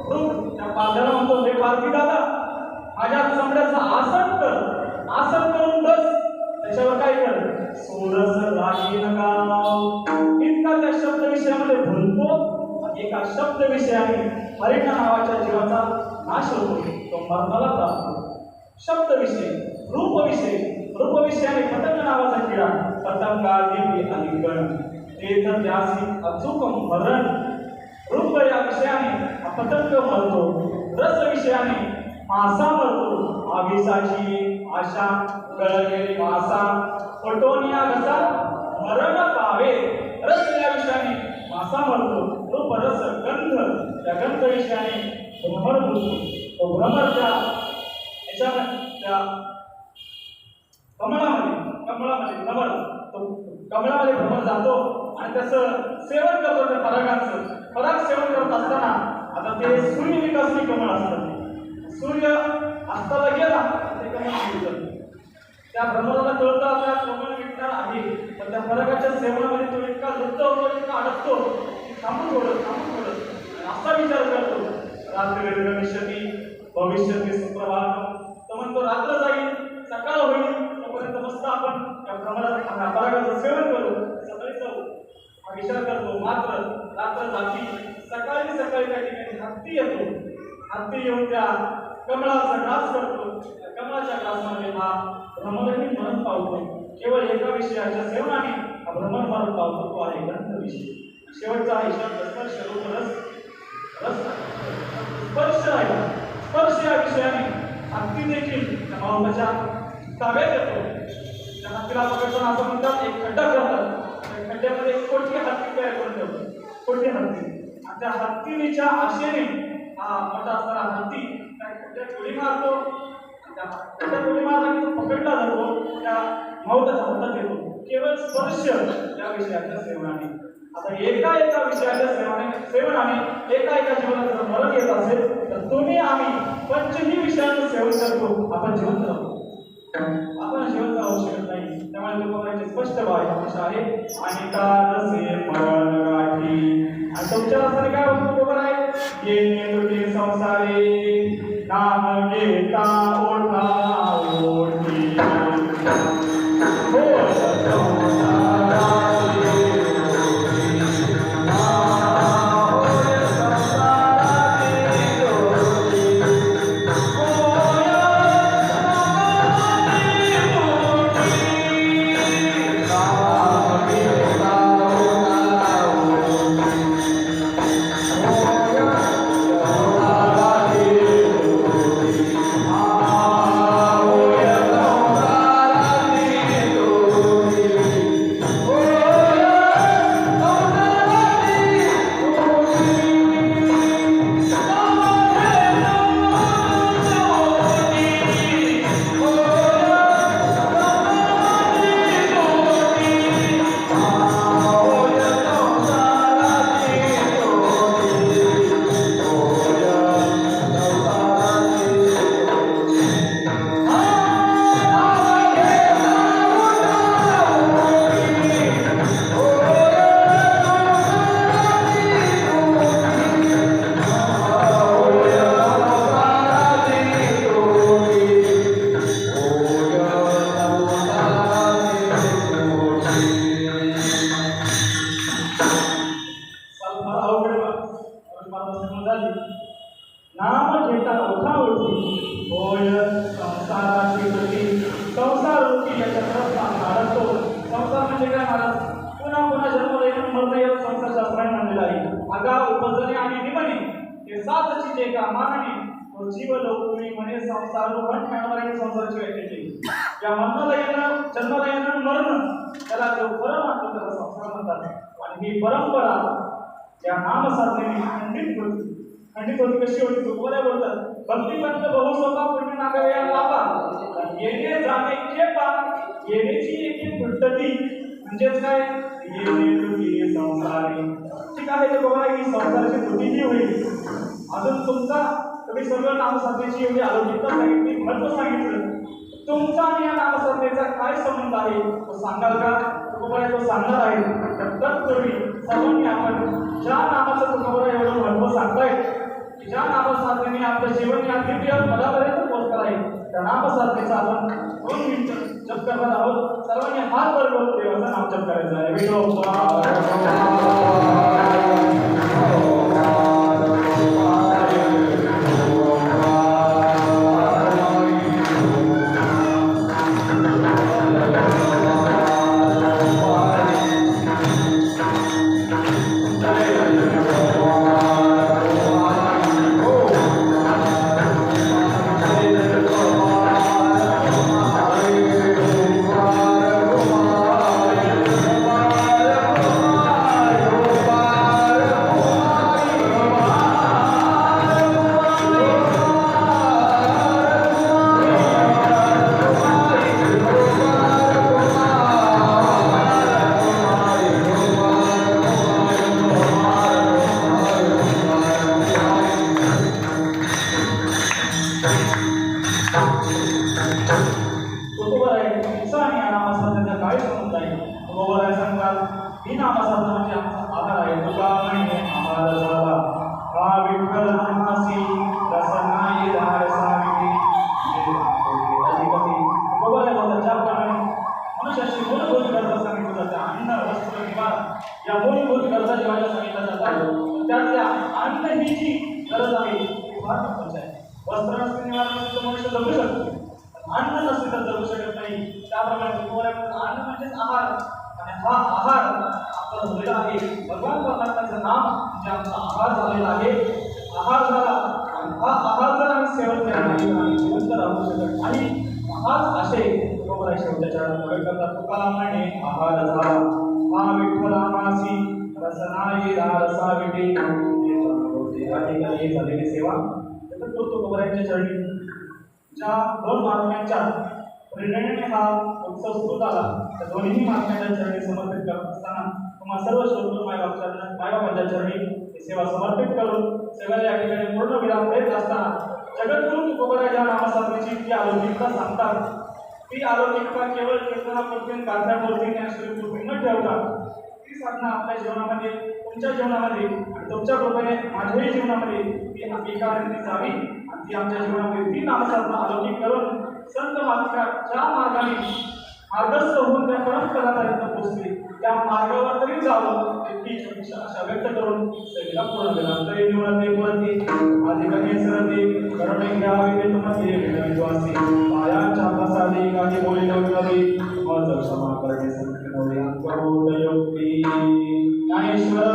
मृग त्या पाल्याला म्हणतो हे पारधी दादा माझ्या चमड्याचं आसन कर. आसन करून बस त्याच्यावर काय कर सूरस राही नका. इतका त्या शब्द विषयामध्ये भरतो. एका शब्द विषयाने हरिण नावाच्या जीवाचा नाश होतो. तो मरणाला प्राप्त होतो. शब्द विषय रूप विषयाने पतंग नावाचा किडा पतंगा देवी आणि गण ते तर त्यासी अचूक मरण. रूप या विषयाने पतंग मरतो. रस विषयाने मासा मरतो. आविसाची आशा गळलेली मासा पटोनिया कसा मरण पावे. रस या विषयाने मासा मरतो. रूप रस गंध त्या गंध विषयाने भ्रमर मरतो. तो भ्रमर त्या कमळामध्ये भ्रमर तो कमळामध्ये भ्रमर जातो आणि त्याचं सेवन करतो. त्या परागाचं पराग सेवन करत असताना आता ते सूर्य विकासनी कमळ असतं. सूर्य अस्ताला गेला ते कमळ विकतं. त्या भ्रमराला कळतं त्या कमळ विकणार आहे पण त्या परागाच्या सेवनामध्ये तो इतका लुप्त होतो इतका अडकतो थांबून थोडं असा विचार करतो रात्री भविष्यती सुप्रभात. तो म्हणतो रात्र जाईल सकाळ होईल तोपर्यंत मस्त आपण त्या परागाचं सेवन करू सकाळी जाऊ हा विचार करतो. मात्र रात्र जाती सकाळी त्या ठिकाणी हत्ती येतो. हत्ती येऊन त्या कमळाचा ग्रास करतो. त्या कमळाच्या ग्रासमध्ये हा भ्रमरही मरण पावतो. केवळ एका विषयाच्या सेवनाने हा भ्रमर मरण पावतो. तो आहे ग्रंथ विषय. शेवटचा आहे शब्द स्पर्श रूप रस स्पर्श आहे. स्पर्श या विषयाने हत्ती देखील त्या माणसाच्या ताब्यात येतो. त्या हत्तीला पकडताना असं म्हणतात एक खड्डा करतात. त्या खड्ड्यामध्ये एक कोटी हत्ती तयार करून ठेवतात. कोटी हत्ती आणि त्या हत्तीच्या आशेने हा मोठा असणारा हत्ती त्या त्या उडी मारतो, त्या उडी मारला की तो पकडला जातो, त्या माऊताच्या हातात येतो. केवळ स्पर्श या विषयाच्या सेवनाने. आता एका विषयाच्या सेवनाने एका जीवनात जर मरण येत असेल तर तुम्ही आम्ही पंचही विषयांचं सेवन करतो, आपण जिवंत राहतो. आपण जिवंत राहू शकत नाही. त्यामुळे तुकोबाराची स्पष्ट भाषा आहे, आणि कारसे मरण गाठी. आणि तुमच्या रस्त्याने काय होतं तुकोबार आहे, येणे तुझे संसारे नाम घेता ओढा ओढी नाम घेता ओठा ओठी होय संसाराची गती. संसार रूपी या चक्रात अडकतो. संसार म्हणजे काय महाराज, पुन्हा जन्म येऊन मरण या संसार शास्त्राने म्हणलेला आहे. आगाव उपजने आणि निमने हे सात चिते का मानणे तो जीव लोकुनी म्हणे संसार रूपण ठेवणारे संसाराची व्याख्या केली. या जन्माला येणं मरण त्याला जो खरं मानतो त्याला संसार म्हणतात. आणि ही परंपरा या नाम साधनेने खंडित होती. कशी होती तुकोबार बोलतात, भक्तिपंत बहुसोपा पुण्य नागया लाभा येणे जाणे खेपा. येण्याची एक पद्धती म्हणजेच काय, येणे तुझी संसारी. ठीक आहे तुकोबार ही संसाराची त्रुटीही होईल. अजून तुम्ही सर्व नामसाधनेची एवढी अलौकिकता सांगितली, महत्व सांगितलं. तुमचा आणि या नामसाधनेचा काय संबंध आहे तो सांगाल का? तुकोबार तो सांगणार आहे. तत्पूर्वी सर्वांनी आपण ज्या नामाचं तुकोबार एवढं महत्व सांगतायत, ज्या नामसाधनेने आपलं जीवन या दिव्य पदापर्यंत पोहोचणार आहे, त्या नामसाधनेचा आपण 2 मिनिटं जप करणार आहोत. सर्वांनी हात वर करून देवाचं नाम जप करायचं आहे. ही नामसाधना म्हणजे आमचा आधार आहे. तुका म्हणे आम्हाला झाला हा विठ्ठल नामासी रसनाई धार सावित्री. बरोबर आहे बोलतात. ज्याप्रमाणे मनुष्याची मूलभूत गरजा सांगितली जाते, अन्न वस्त्र निवारा या मूलभूत गरजा जेव्हा सांगितल्या जातात, त्यातल्या अन्न ही जी गरज आहे ती फार महत्वाची आहे. वस्त्र नसते निवारा नसते तर मनुष्य जगू शकतो, अन्न नसते तर जगू शकत नाही. त्याप्रमाणे अन्न म्हणजेच आहार, आणि हा आहार आपला झालेला आहे. भगवान परमात्म्याचं नाम म्हणजे आमचा आहार झालेला आहे. आहार झाला आणि हा आहार जर आम्ही सेवन केला नाही आणि जिवंत राहू शकत नाही. हाच आशय बरोबर आहे. शेवटच्या चरणात करतात. तुका म्हणे आहार झाला हा विठ्ठलामासी रसनाई रसा विटी. झालेली सेवा तर तो तुकोबारायांच्या चरणी ज्या दोन महात्म्यांच्या प्रेरणेने हा उत्सव सुरू झाला त्या दोन्ही महात्म्यांच्या चरणी समर्पित करत असताना तुम्हा सर्व श्रोतृ मायबापांच्या चरणी ही सेवा समर्पित करून सेवेला या ठिकाणी पूर्ण विराम देत असताना जगद्गुरु तुकोबाराय या नामसाधनेची ती अलौकिकता सांगतात. ती अलौकिकता केवळ कीर्तनापुरती गाथ्यापुरती ज्ञानस्वरूपी न ठेवता ती साधना आपल्या जीवनामध्ये तुमच्या जीवनामध्ये आणि तुमच्या कृपेने माझ्याही जीवनामध्ये ती अंगीकारली जावी आणि ती आमच्या जीवनामध्ये ती नामसाधना अलौकिक करून संत मात्र ज्या मार्गाने मार्गस्थ होऊन त्या परमपदापर्यंत पोहोचली त्या मार्गावर तरी जावं ती इच्छा अशा व्यक्त करून सेवेला पूर्ण केला. तरी निवडते पुरती अधिकने सरते करणे घ्यावे ते तुम्हाला विनंती पायांच्या प्रसादी काही बोली नव्हती मज क्षमा करणे संकटवले अंतरोदय योगी ज्ञानेश्वर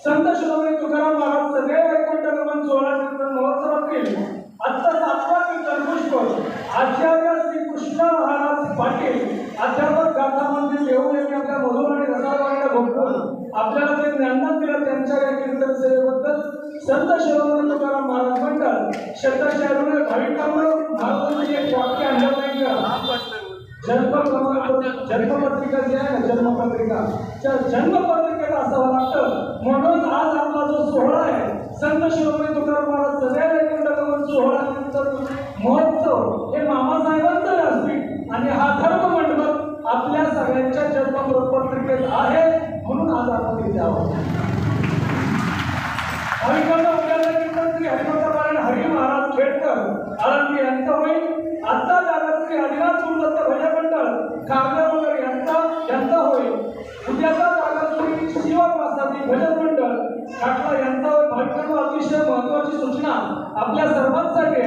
संत शिरोमणी तुकाराम महाराज सगळे वैकुंठ गमन 16 कीर्तन महोत्सवातील आजचा 7वा कीर्तन पुष्प आचार्य श्री कृष्ण महाराज पाटील अध्यापक गाथा मंदिर देऊन यांनी आपल्या मधुर आणि रसाळवाणीला भोगवून आपल्याला जे ज्ञानदान दिलं त्यांच्या या कीर्तन सेवेबद्दल संत शिरोमणी तुकाराम महाराज मंडळ शतशहरुने भाविकांना महाराजांनी एक वाक्य आणलं नाही का जन्मपत्रिका जी आहे ना जन्मपत्रिकेला असावं लागतं. म्हणून आज आपला जो सोहळा आहे संत शिरोमणी तुकाराम महाराज सगळ्या वैकुंठ गमन 16 कीर्तन महोत्सव हे मामासाहेबांचं व्यासपीठ आणि हा धर्म मंडप आपल्या सगळ्यांच्या जन्मपत्रिकेत आहे म्हणून आज आपण इथे आहोत. भाविकांना उद्याला कीर्तन श्री हरिभक्तपारायण हरी महाराज खेडकर आळंदी यांचं होईल. आता जागत श्री आदिनाथ गुरुदत्त भजन मंडळ कागदनगर यांचा होईल. उद्याचा जागत श्री शिवप्रसादी भजन मंडळ काटला यांचा होईल. भाविकांना अतिशय महत्वाची सूचना आपल्या सर्वांसाठी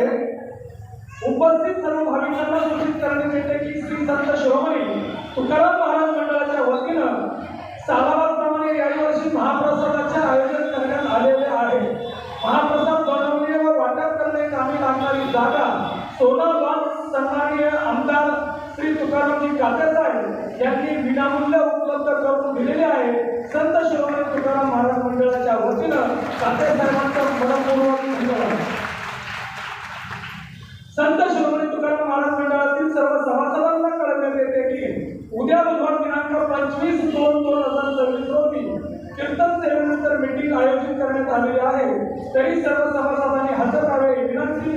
उपस्थित सर्व भाविकांना सूचित करण्यात येते की श्री संत शिरोमणी तुकाराम महाराज मंडळाच्या वतीनं सालाबादप्रमाणे याही वर्षी महाप्रसादाचे आयोजन करण्यात आलेले आहे. महाप्रसाद बनवणे व वाटप करणे कामी लागणारी जागा सोनाबाद सन्माननीय आमदार श्री तुकारामजी कातेसाहेब यांनी विनामूल्य उपलब्ध करून दिलेले आहे. संत शिरोमणी तुकाराम महाराज मंडळाच्या वतीनं कातेसाहेबांचा मनपूर्वक धन्यवाद. संत शिरोमणी तुकाराम महाराज मंडळातील सर्व सभासदांना कळवण्यात येते की उद्या बुधवार दिनांक 25/2/2024 रोजी कीर्तन सेवेनंतर मीटिंग आयोजित करण्यात आलेली आहे. तरी सर्व सभासदांनी हजर राहावे ही विनंती.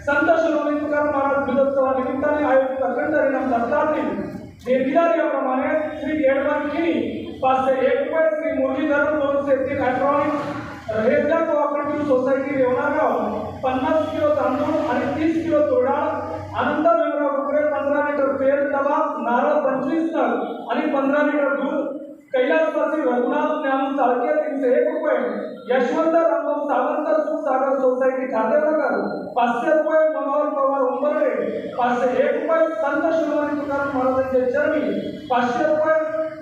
संत शिरोमणी तुकाराम महाराज विजयोत्सवानिमित्ताने आयोजित अखंड हरिनाम सप्ताहातील देवीदार याप्रमाणे श्री एडवान्किनी 501 रुपये, श्री मुरलीधर 203 इलेक्ट्रॉनिक रेजा कोऑपरेटिव्ह सोसायटी रेवणागाव 50 किलो तांदूळ आणि 30 किलो तोडाळ, आनंद भीमराव रुपये 15 लिटर तेल डबा, नारळ 25 नग आणि 15 लिटर दूध, कैलासवासी रघुनाथ ज्ञान चाळके 301 रुपये, यशवंत रामभाऊ सावंत सुखसागर सोसायटी खातेनगर 500 रुपये, मनोहर पवार उंबरडे 501 रुपये, संत शिरोमणी तुकाराम महाराजांचे चरणी 500 रुपये,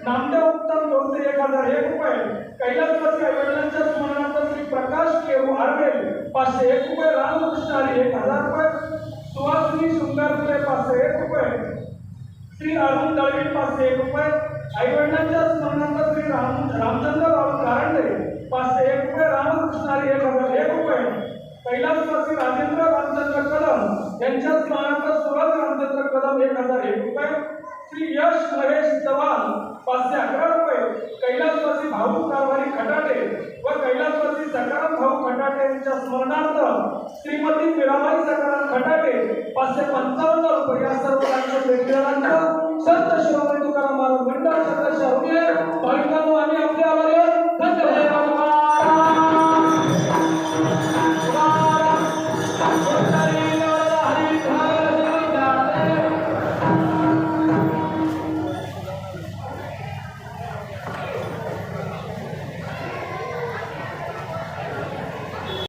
नामदेव उत्तम 201,001 रुपये, कैलासवासी आईवडिलांच्या स्मरणार्थ श्री प्रकाश केरू आर्वेल 501 रुपये, रामकृष्ण हरी 1000 रुपये, सुहासिनी शृंगारपुरे 501 रुपये, श्री अरुण दळवी 501 रुपये, आईवडिलांच्या स्मरणार्थ श्री रामचंद्र बाबू कारंडे 501 रुपये, रामकृष्ण हरी 1001 रुपये, कैलासवासी राजेंद्र रामचंद्र कदम यांच्या स्मरणार्थ सुरज रामचंद्र कदम 1001 रुपये, श्री यश महेश चव्हाण 511 रुपये, कैलासवासी भाऊ कारभारी खटाटे व कैलासवासी सकाराम भाऊ खटाटे यांच्या स्मरणार्थ श्रीमती मीराबाई सकाराम खटाटे 555 रुपये या सर्व